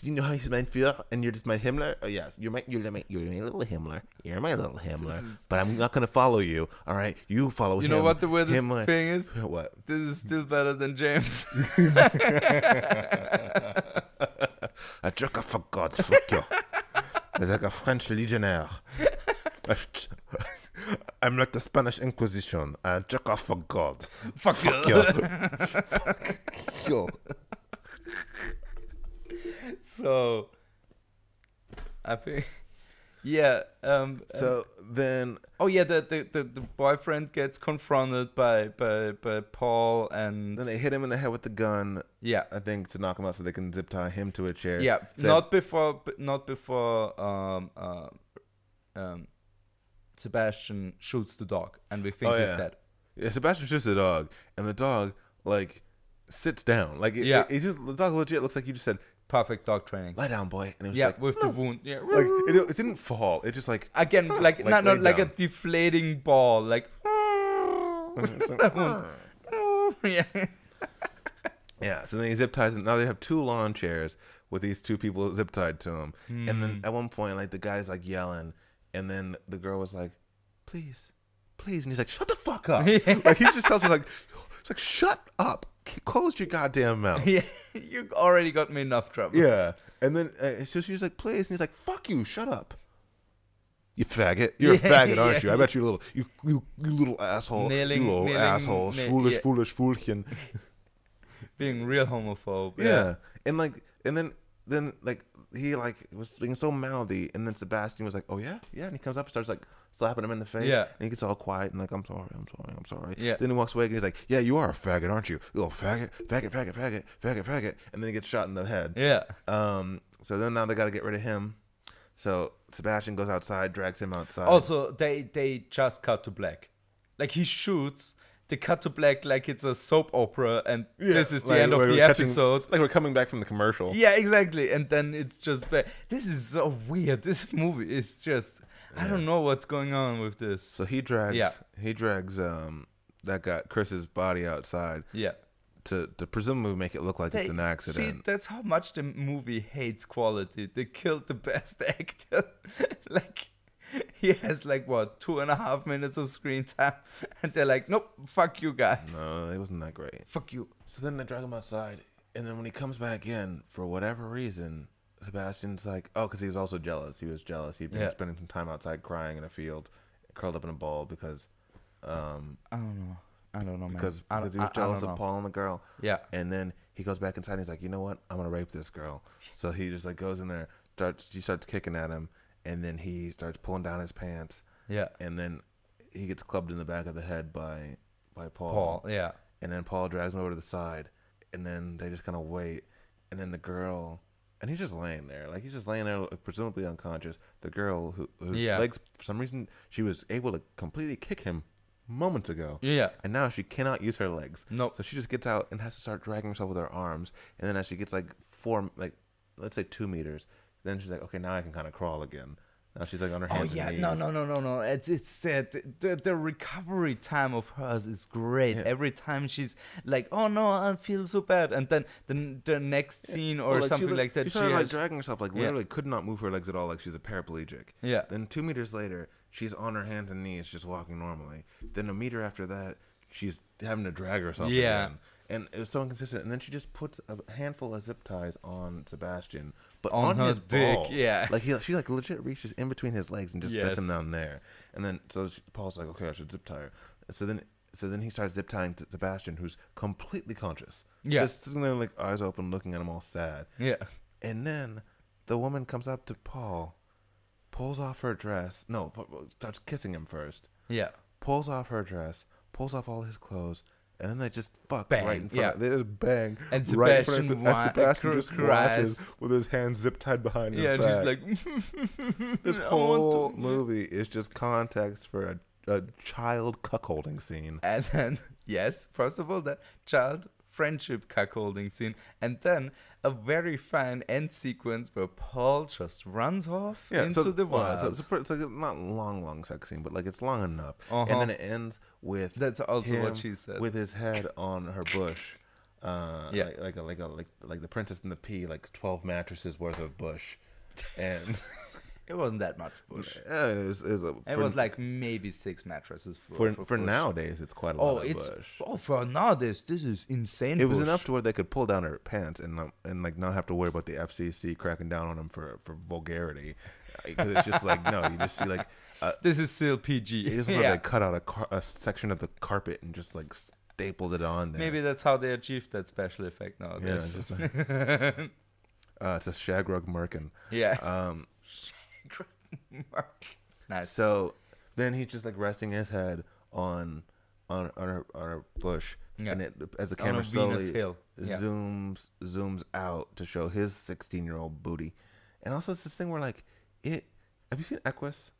you know how he says mein Führer, and you're just my Himmler. Oh yes, you're my little Himmler. You're my little Himmler. But I'm not gonna follow you. All right, you follow him. You know what the weirdest Himmler. thing is? What? This is still better than James. I jerk off for God. Fuck you. It's like a French legionnaire. I'm like the Spanish Inquisition. I jerk off for God. Fuck you. Fuck you. So, I think, yeah. So then, oh yeah, the boyfriend gets confronted by Paul, and then they hit him in the head with the gun. Yeah, I think to knock him out so they can zip tie him to a chair. Yeah, so not before. Sebastian shoots the dog, and we think he's dead. Yeah, Sebastian shoots the dog, and the dog like sits down. Like the dog legit looks like you just said perfect dog training. Lie down, boy. And it was yeah, like, with the wound. Yeah, like it didn't fall. It just like again like not like a deflating ball. Like yeah. Yeah. So then he zip ties, and now they have two lawn chairs with these two people zip tied to them. And then at one point, like the guy's like yelling. And then the girl was like, please. And he's like, shut the fuck up. Like, he just tells her, like, shut up. Close your goddamn mouth. Yeah, you already got me enough trouble. Yeah. And then so she was like, please. And he's like, fuck you. Shut up. You faggot. You're a faggot, aren't you? I bet you little asshole. Nailing, you little asshole. Foolish foolchen. Being real homophobe. Yeah. And then he like was being so mouthy, and then Sebastian was like, "Oh yeah," and he comes up and starts like slapping him in the face. Yeah, and he gets all quiet and like, "I'm sorry." Yeah. Then he walks away and he's like, "Yeah, you are a faggot, aren't you? You little faggot." And then he gets shot in the head. Yeah. So then now they got to get rid of him. So Sebastian goes outside, drags him outside. Also, they just cut to black. Like he shoots. They cut to black like it's a soap opera, and this is the end of the episode. Like we're coming back from the commercial. Yeah, exactly. And then it's just black. This is so weird. This movie is just I don't know what's going on with this. So he drags that guy Chris's body outside. Yeah. To presumably make it look like it's an accident. See, that's how much the movie hates quality. They killed the best actor. Like he has like what 2.5 minutes of screen time, and they're like, "Nope, fuck you, guy." No, it wasn't that great. Fuck you. So then they drag him outside, and then when he comes back in, for whatever reason, Sebastian's like, "Oh, because he was also jealous. He was jealous. He'd been spending some time outside crying in a field, curled up in a ball because, I don't know, man. Because he was jealous of Paul and the girl. Yeah. And then he goes back inside. and He's like, "You know what? I'm gonna rape this girl." So he just like goes in there, starts kicking at him. And then he starts pulling down his pants. Yeah. And then he gets clubbed in the back of the head by Paul. Yeah. And then Paul drags him over to the side. And then they just kind of wait. And then the girl, and he's just laying there. Like, he's just laying there, presumably unconscious. The girl whose legs, for some reason, she was able to completely kick him moments ago. Yeah. And now she cannot use her legs. Nope. So she just gets out and has to start dragging herself with her arms. And then as she gets like let's say 2 meters, then she's like, okay, now I can kind of crawl again. Now she's like on her hands and knees. No. It's the recovery time of hers is great. Yeah. Every time she's like, oh no, I feel so bad, and then the next scene or something like that. She started like dragging herself, like literally could not move her legs at all, like she's a paraplegic. Yeah. Then 2 meters later, she's on her hands and knees, just walking normally. Then a meter after that, she's having to drag herself again. And it was so inconsistent. And then she just puts a handful of zip ties on Sebastian, but on her his dick, balls. yeah. Like she like legit reaches in between his legs and just sets him down there. And then Paul's like, okay, I should zip tie her. So then he starts zip tying to Sebastian, who's completely conscious. Yeah. Just sitting there like eyes open, looking at him all sad. Yeah. And then the woman comes up to Paul, pulls off her dress. No, starts kissing him first. Yeah. Pulls off her dress, pulls off all his clothes, and then they just fuck bang. right in front. They just bang. And right Sebastian, Sebastian just watches with his hands zip tied behind his back. Yeah, and she's like, this whole movie is just context for a child cuckolding scene. And then, yes, first of all, the child friendship cuckolding scene, and then a very fine end sequence where Paul just runs off into the wild. It's like a not long sex scene, but like it's long enough. And then it ends with that's also what she said, with his head on her bush, like the Princess and the Pea, like 12 mattresses worth of bush, and. It wasn't that much bush. It was like maybe 6 mattresses for nowadays. It's quite a lot of bush. For nowadays, this is insane. It was enough to where they could pull down her pants and like not have to worry about the FCC cracking down on them for vulgarity. Because it's just like no, you just see like this is still PG. It isn't like they cut out a section of the carpet and just like stapled it on there. Maybe that's how they achieved that special effect nowadays. Yeah, it's just like it's a shag rug merkin. Yeah. Nice. So then he's just like resting his head on her bush, and as the camera slowly zooms out to show his 16-year-old booty, and also it's this thing where like have you seen Equus?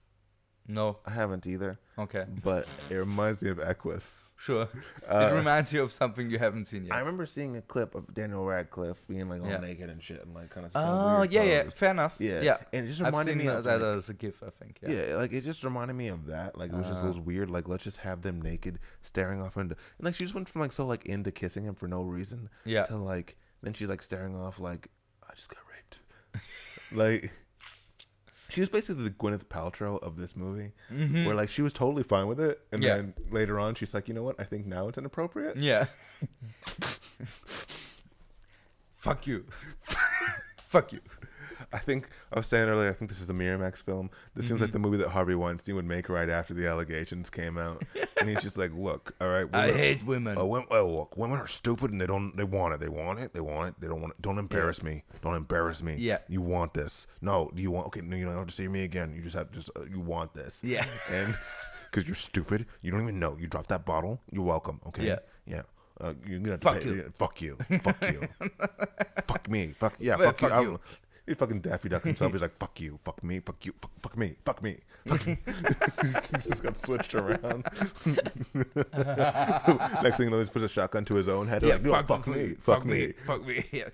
No, I haven't either. Okay, but it reminds me of Equus. Sure. It reminds you of something you haven't seen yet. I remember seeing a clip of Daniel Radcliffe being like all naked and shit and like kind of. Oh yeah, fair enough. Yeah. And it just reminded me of that as a gif, I think. Yeah, like it just reminded me of that. Like it was just those weird, like let's just have them naked, staring off into, and like she just went from like so like into kissing him for no reason. Yeah. To like then she's like staring off like I just got raped. Like. She was basically the Gwyneth Paltrow of this movie, where like she was totally fine with it, and then later on she's like, you know what? I think now it's inappropriate. Yeah. Fuck you. Fuck you. I was saying earlier, I think this is a Miramax film. This seems like the movie that Harvey Weinstein would make right after the allegations came out. And he's just like, look, all right. I hate women. Look, women are stupid and they want it. They don't want it. They don't want it. Don't embarrass me. Don't embarrass me. Yeah. You want this. No, do you want, okay, no, you don't have to see me again. You just have to, you want this. Yeah. And, because you're stupid. You don't even know. You dropped that bottle. You're welcome. Okay. Yeah. Yeah. You're gonna fuck you. Fuck you. Fuck you. Fuck me. Fuck you. He fucking Daffy Duck himself. He's like, fuck you, fuck me, fuck you, fuck me, fuck me, fuck me. He just got switched around. Next thing you know, he puts a shotgun to his own head. Yeah, like, fuck me, fuck me, fuck me. Yeah.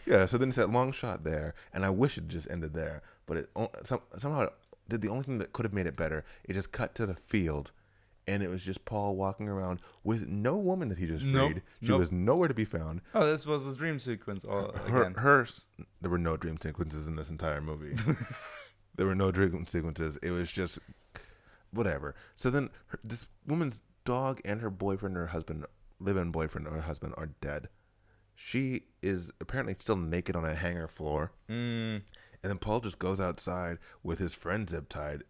Yeah. So then it's that long shot there, and I wish it just ended there, but it somehow it did the only thing that could have made it better. It just cut to the field. And it was just Paul walking around with no woman that he just freed. She was nowhere to be found. Oh, this was a dream sequence. There were no dream sequences in this entire movie. There were no dream sequences. It was just whatever. So then this woman's dog and her boyfriend or husband, live-in boyfriend or husband, are dead. She is apparently still naked on a hangar floor. And then Paul just goes outside with his friend zip tied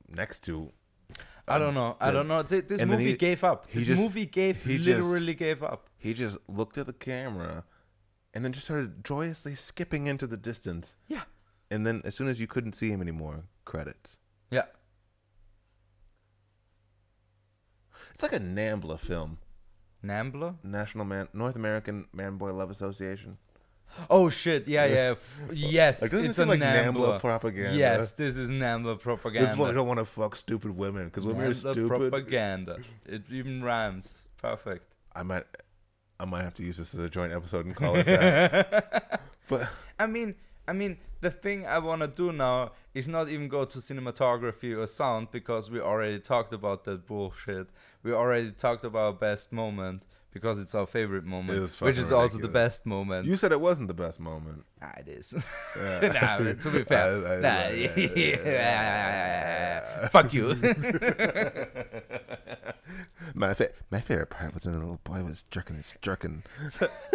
next to... I don't know. This movie gave up. This movie literally gave up. He just looked at the camera and then just started joyously skipping into the distance. Yeah. And then as soon as you couldn't see him anymore, credits. Yeah. It's like a NAMBLA film. NAMBLA? North American Man-Boy Love Association. Oh shit! Yeah. Yes, like, it's a like NAMBLA propaganda. Yes, this is NAMBLA propaganda. This is why I don't want to fuck stupid women because women are stupid. Propaganda. It even rhymes. Perfect. I might have to use this as a joint episode and call it that. But I mean, the thing I want to do now is not even go to cinematography or sound because we already talked about that bullshit. We already talked about best moment. Because it's our favorite moment, which is also the best moment. You said it wasn't the best moment. It is. Nah, to be fair. Fuck you. My favorite part was when the little boy was jerking.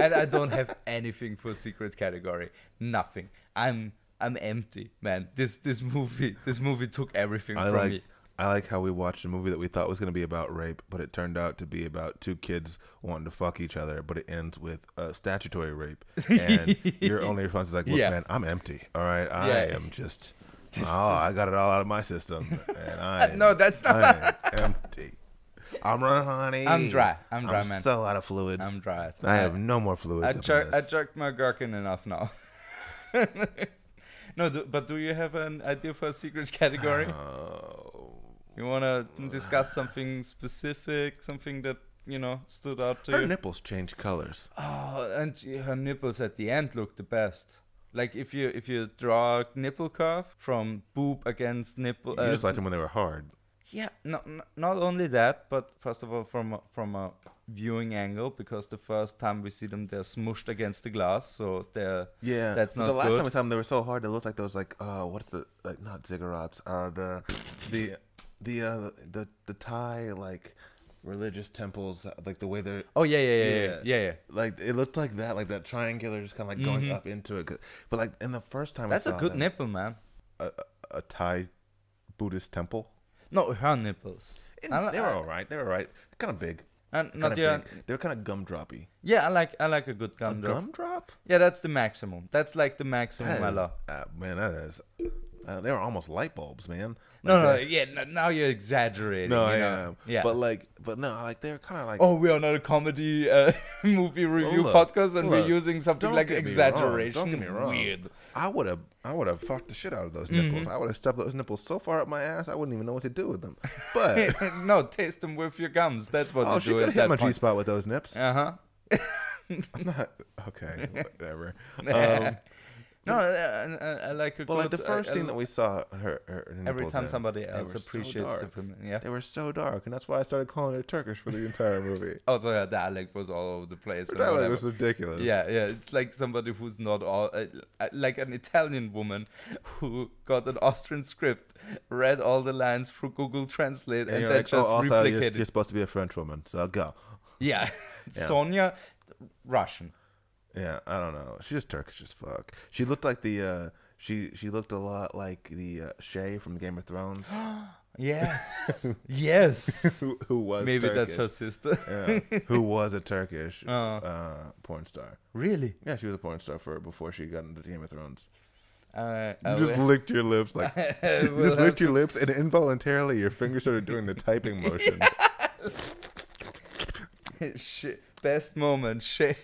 And I don't have anything for secret category. Nothing. I'm empty, man. This movie took everything from me. I like how we watched a movie that we thought was going to be about rape, but it turned out to be about two kids wanting to fuck each other, but it ends with statutory rape. And your only response is like, look, man, I'm empty. All right? I am just... I got it all out of my system. And no, that's not... I am empty. I'm running, honey. I'm dry, man. I'm so out of fluids. I'm dry. I have no more fluids. I jerked my gherkin enough now. No, but do you have an idea for a secret category? You want to discuss something specific, something that, stood out to you? Her nipples change colors. Oh, and her nipples at the end look the best. Like if you draw a nipple curve from boob against nipple. You just liked them when they were hard. Yeah, not only that, but first of all from a viewing angle, because the first time we see them, they're smushed against the glass, so that's not good. The last time we saw them, they were so hard. They looked like those what's the not ziggurats, the Thai religious temples, like the way they're... Oh, yeah. Like, it looked like that triangular just kind of going up into it. But, like, in the first time that's a good nipple, man. A Thai Buddhist temple? No, her nipples. They were all right. They were all right. Kind of big. And not your... They were kind of gumdroppy. Yeah, I like a good gumdrop. A gumdrop? Yeah, that's the maximum. That's like the maximum I love. Man, that is... they were almost light bulbs, man. Now you're exaggerating. No, I am. Yeah. But they're kind of like... Oh, we are not a comedy movie review podcast, and we're using something like exaggeration. Don't get me wrong. Weird. I would have fucked the shit out of those nipples. I would have stuffed those nipples so far up my ass, I wouldn't even know what to do with them. But... No, taste them with your gums. That's what you do. Oh, she could have hit my G-spot with those nips. Uh-huh. I'm not... Okay, whatever. No, I like a good... Well, like the first scene that we saw her nipples every time somebody else appreciates the film. Yeah. They were so dark, and that's why I started calling her Turkish for the entire movie. Also, her dialect was all over the place. Her dialect was ridiculous. Yeah. It's like somebody who's not all... like an Italian woman who got an Austrian script, read all the lines through Google Translate, and then just replicated. You're supposed to be a French woman, so go. Yeah. Sonia, Russian. Yeah, I don't know. She's just Turkish as fuck. She looked like the she looked a lot like the Shay from Game of Thrones. Yes. Yes. who was maybe Turkish. That's her sister. Yeah, who was a Turkish porn star. Really? Yeah, she was a porn star before she got into Game of Thrones. You just licked your lips like you just licked your lips, and involuntarily your fingers started doing the typing motion. Shit. Best moment, Shay.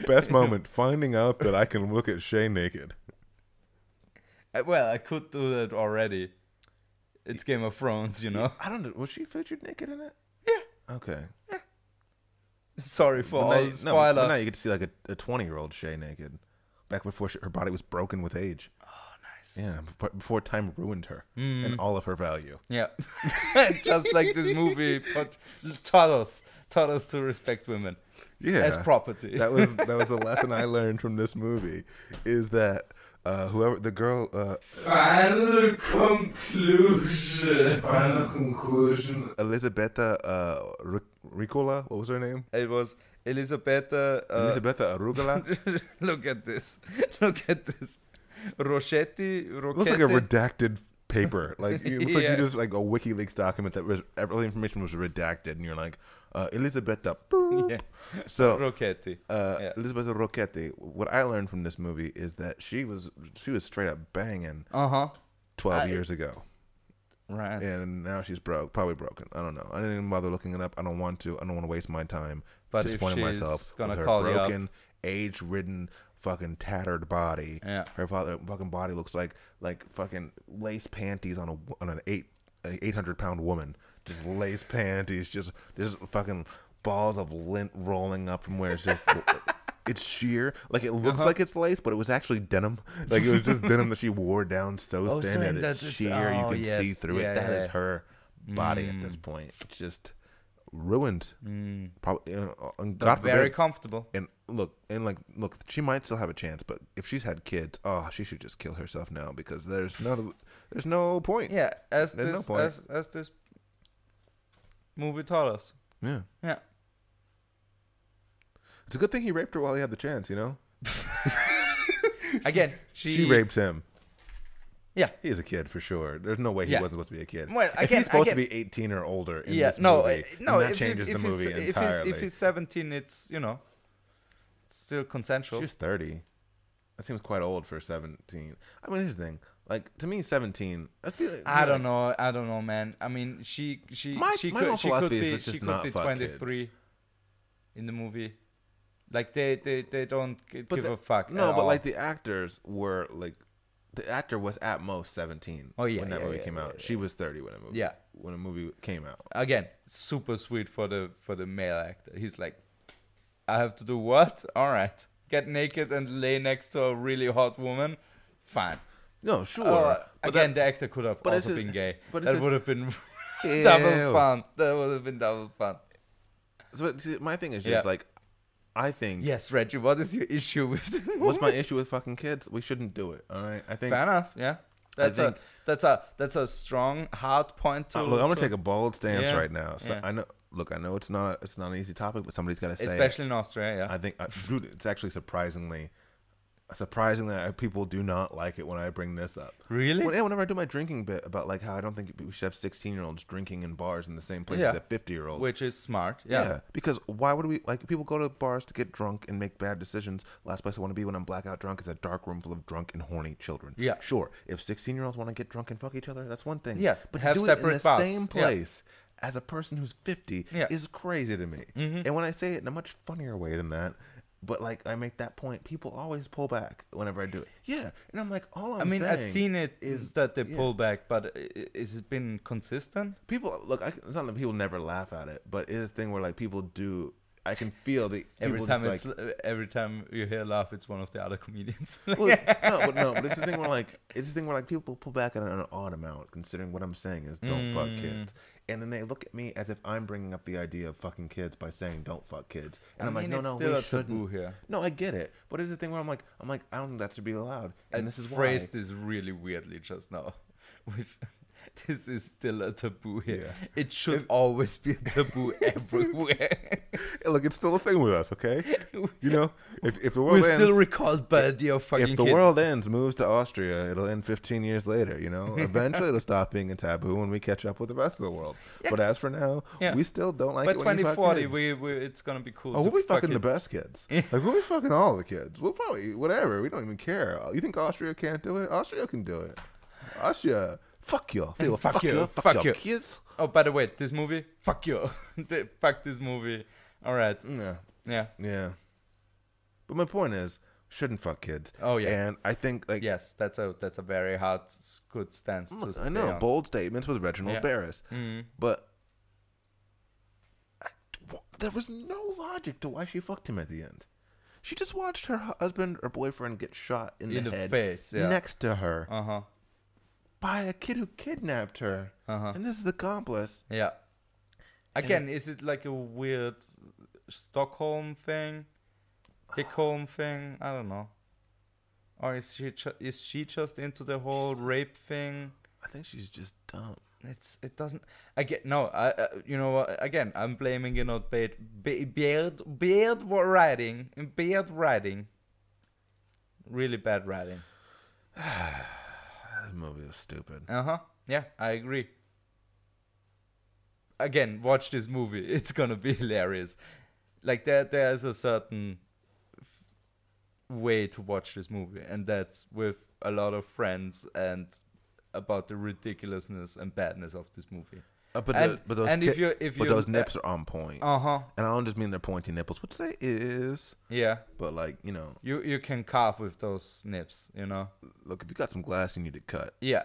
Best moment, finding out that I can look at Shay naked. Well, I could do that already. It's Game of Thrones, I don't know. Was she featured naked in it? Yeah. Okay. Yeah. Sorry for all the spoiler. No, now you get to see like a 20-year-old Shay naked. Back before her body was broken with age. Oh, nice. Yeah, before time ruined her and all of her value. Yeah. Just like this movie, but taught us to respect women as property. That was the lesson I learned from this movie, is that whoever the girl Final conclusion. Elisabetta Ricola, what was her name? It was Elisabetta Arugula. Look at this. Rochetti. Looks like a redacted paper. Like it looks like you just like a WikiLeaks document that was all the information was redacted, and you're like, Elisabetta. Yeah. So Rocchetti. Elisabetta Rocchetti. What I learned from this movie is that she was straight up banging 12 years ago. Right. And now she's probably broken. I don't know. I didn't even bother looking it up. I don't want to. I don't want to waste my time disappointing myself with her broken, age-ridden, fucking tattered body. Yeah. Her fucking body looks like fucking lace panties on an 800-pound woman. Just lace panties, just fucking balls of lint rolling up from where it's just it's sheer. Like it looks like it's lace, but it was actually denim. Like it was just denim that she wore down so thin that it's sheer. You can see through it. That is her body at this point. It's just ruined. Probably, God forbid, very comfortable. And look, she might still have a chance, but if she's had kids, she should just kill herself now, because there's no point. Yeah, as this movie taught us. Yeah. Yeah. It's a good thing he raped her while he had the chance, Again, she rapes him. Yeah. He is a kid for sure. There's no way he wasn't supposed to be a kid. Well, if he's supposed to be 18 or older in this movie, that changes the movie entirely. If he's 17, it's, it's still consensual. She's 30. That seems quite old for 17. I mean, here's the thing. Like, to me, 17. I don't know, man. I mean, she could be 23 in the movie. Like they don't give a fuck. No, but like the actors were like, the actor was at most 17. Oh yeah, when that movie came out. She was 30 when a movie came out. Again, super sweet for the male actor. He's like, I have to do what? All right, get naked and lay next to a really hot woman. Fine. No, sure. Again, the actor could have also been gay. But that would have been double fun. That would have been double fun. So see, my thing is just like, I think. Yes, Reggie. What is your issue with this movie? What's my issue with fucking kids? We shouldn't do it. All right. I think. Fair enough. Yeah. That's a strong hard point to. Look, I'm gonna take a bold stance right now. So I know. Look, I know it's not an easy topic, but somebody's got to say. Especially in Australia. I think, dude, it's actually surprisingly, people do not like it when I bring this up. Really? Whenever I do my drinking bit about like how I don't think we should have 16-year-olds drinking in bars in the same place as a 50-year-old. Which is smart. Yeah. Because why would we, like, people go to bars to get drunk and make bad decisions. Last place I want to be when I'm blackout drunk is a dark room full of drunk and horny children. Yeah. Sure. If 16-year-olds want to get drunk and fuck each other, that's one thing. Yeah. But have to do separate it in the bouts. same place as a person who's 50 Yeah. is crazy to me. Mm-hmm. And when I say it in a much funnier way than that, but like I make that point, people always pull back whenever I do it. Yeah, and I'm like, all I'm saying I've seen it is that they pull back, but is it been consistent? People look. It's not that people never laugh at it, but it is a thing where like people do. I can feel the every time you hear a laugh, it's one of the other comedians. But it's the thing where like people pull back at an odd amount, considering what I'm saying is don't fuck kids, and then they look at me as if I'm bringing up the idea of fucking kids by saying don't fuck kids, and I'm like, no, it's we still a shouldn't. taboo here. No, I get it, but it's the thing where I'm like, I don't think that should be allowed, and this is phrased why. this really weirdly just now. This is still a taboo here. Yeah. It should always be a taboo everywhere. Look, it's still a thing with us, okay? You know, if the world we're ends, still recalled by the fucking if the kids. world ends, moves to Austria, it'll end 15 years later, you know? Eventually it'll stop being a taboo when we catch up with the rest of the world. Yeah. But as for now, we still don't like it when you fuck kids. By 2040, it's going to be cool. Oh, we'll be fucking the best kids. Like, we'll be fucking all the kids. We'll probably, whatever. We don't even care. You think Austria can't do it? Austria can do it. Austria... Fuck you. Fuck you, kids. Oh, by the way, this movie, fuck you. Fuck this movie. All right. Yeah. But my point is, shouldn't fuck kids. Oh, yeah. And I think, like... Yes, that's a very hard, good stance to stay I know, on. bold statements with Reginald Bärris. Mm-hmm. But there was no logic to why she fucked him at the end. She just watched her husband or boyfriend get shot in the head face, next to her. Uh-huh. By a kid who kidnapped her. And this is the accomplice. Yeah. Again, is it like a weird Stockholm thing? Stockholm thing? I don't know. Or is she just into the whole rape thing? I think she's just dumb. It doesn't. You know what? Again, I'm blaming bad writing. Really bad writing. The movie was stupid. Yeah, I agree. Again, watch this movie. It's gonna be hilarious. Like there's a certain way to watch this movie, and that's with a lot of friends and about the ridiculousness and badness of this movie. But those nips are on point. And I don't just mean they're pointy nipples, which they is. Yeah. But like, you know, you can carve with those nips, you know. Look, if you got some glass you need to cut. Yeah.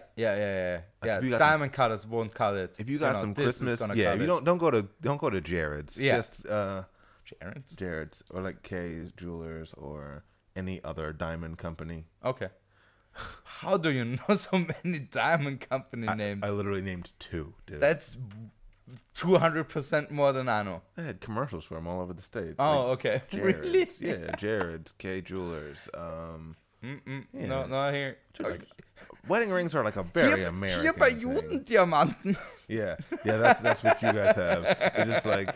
Diamond cutters won't cut it. If you got some Christmas, you don't go to Jared's. Yeah. Just Jared's or like Kay's Jewelers or any other diamond company. Okay. How do you know so many diamond company names? I literally named 2, dude. That's 200% more than I know. I had commercials for them all over the States. Oh, okay. Jared's, Really? Yeah, Jared's, K Jewelers. Yeah. No, not here. Like, wedding rings are like a very American Hier bei thing. Judendiamanten. Yeah, that's what you guys have. It's just like,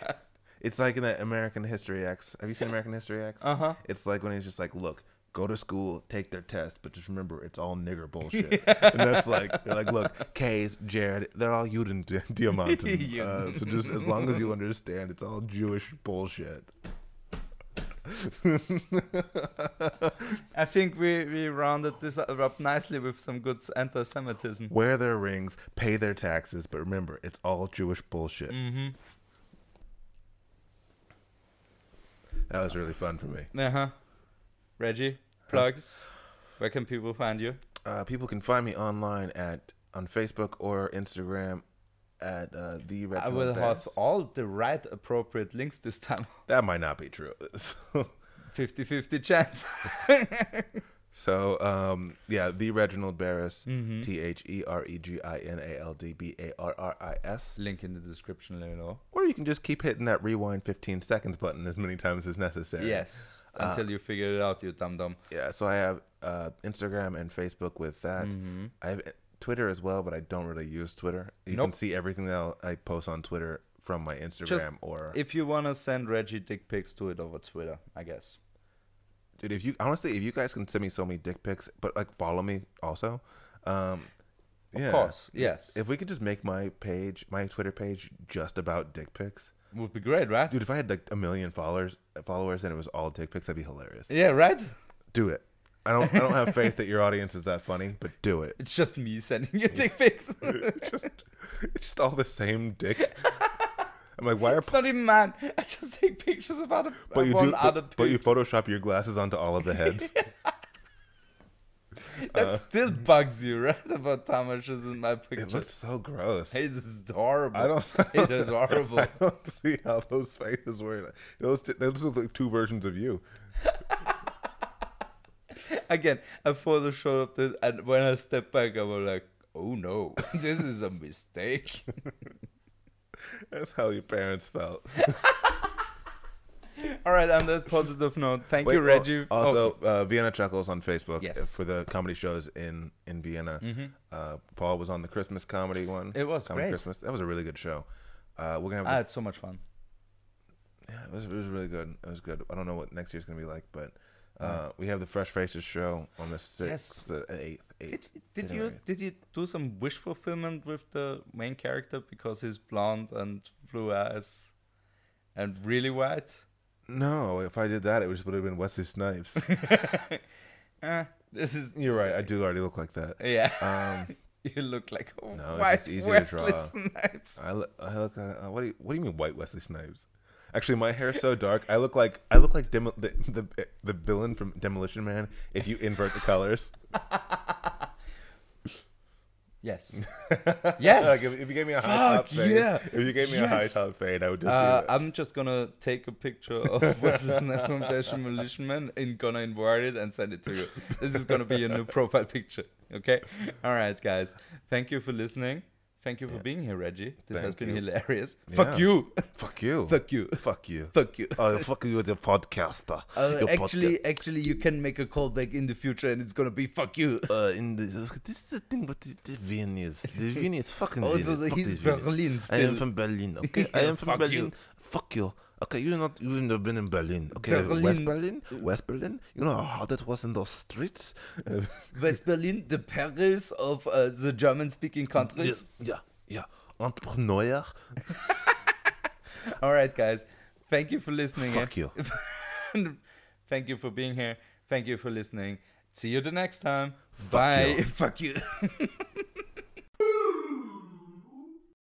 it's like in that American History X. Have you seen American History X? It's like when he's just like, look, go to school, take their test, but just remember, it's all nigger bullshit. And that's like, they're like, look, K's, Jared, they're all Judendiamanten. So just as long as you understand, it's all Jewish bullshit. I think we rounded this up nicely with some good anti-Semitism. Wear their rings, pay their taxes, but remember, it's all Jewish bullshit. That was really fun for me. Reggie, plugs. Where can people find you? People can find me online on Facebook or Instagram at the Reginald I will Bärris. have all the right appropriate links this time. That might not be true. 50-50 chance. So, yeah, the Reginald Bärris, TheReginaldBarris. Link in the description below. Or you can just keep hitting that rewind 15 seconds button as many times as necessary. Yes, until you figure it out, you dum-dum. Yeah, so I have Instagram and Facebook with that. I have Twitter as well, but I don't really use Twitter. You can see everything that I post on Twitter from my Instagram. Or if you want to send Reggie dick pics, do it over Twitter, I guess. Dude, if you guys can send me so many dick pics, but like follow me also. Of course, yes. If we could just make my Twitter page just about dick pics. Would be great, right? Dude, if I had like 1 million followers and it was all dick pics, that'd be hilarious. Yeah, right? Do it. I don't have faith that your audience is that funny, but do it. It's just me sending you dick pics. It's just all the same dick. I'm like, why are... It's not even mine. I just take pictures of other But you people. Photoshop your glasses onto all of the heads. That still bugs you, right? About how much is in my picture. It looks so gross. Hey, this is horrible. It is horrible. I don't see how those faces were. Those look like two versions of you. Again, I photoshopped it, and when I stepped back, I was like, oh no, this is a mistake. That's how your parents felt. All right, on that positive note, thank you, Reggie. Also, Vienna Chuckles on Facebook Yes. for the comedy shows in Vienna. Paul was on the Christmas comedy one. It was Comedy great. Christmas. That was a really good show. We're gonna have I had so much fun. Yeah, it was really good. It was good. I don't know what next year's gonna be like, but we have the Fresh Faces show on the 6th, the 8th. Did you do some wish fulfillment with the main character because he's blonde and blue eyes and really white? No, if I did that, it would have been Wesley Snipes. You're right. I do already look like that. Yeah. You look like a no, white it's easy Wesley to draw. Snipes. I look. What do you mean white Wesley Snipes? Actually, my hair's so dark. I look like the villain from Demolition Man if you invert the colors. Yes. Yes. Like if you gave me a high top fade, if you gave me a high top fade, I would just be that. I'm just gonna take a picture of Wesley Snipes from Demolition Man and gonna invert it and send it to you. This is gonna be your new profile picture. Okay. All right, guys. Thank you for listening. Thank you for being here, Reggie. This has been hilarious. Yeah. Fuck you. Fuck you. Fuck you. Fuck you. Fuck you. Oh, fuck you, the podcaster. Actually, you can make a callback in the future, and it's gonna be fuck you. This is the thing, but the Viennese. The Viennese fucking. Also, he's Berlin still. I am from Berlin. Okay, I am from Fuck Berlin. you. Fuck you. Okay, you've never been in Berlin. Okay, West Berlin. You know how hot it was in those streets. West Berlin, the Paris of the German-speaking countries. Yeah. Entrepreneur. All right, guys. Thank you for listening. Fuck you. Thank you for being here. Thank you for listening. See you the next time. Bye. you. Fuck you.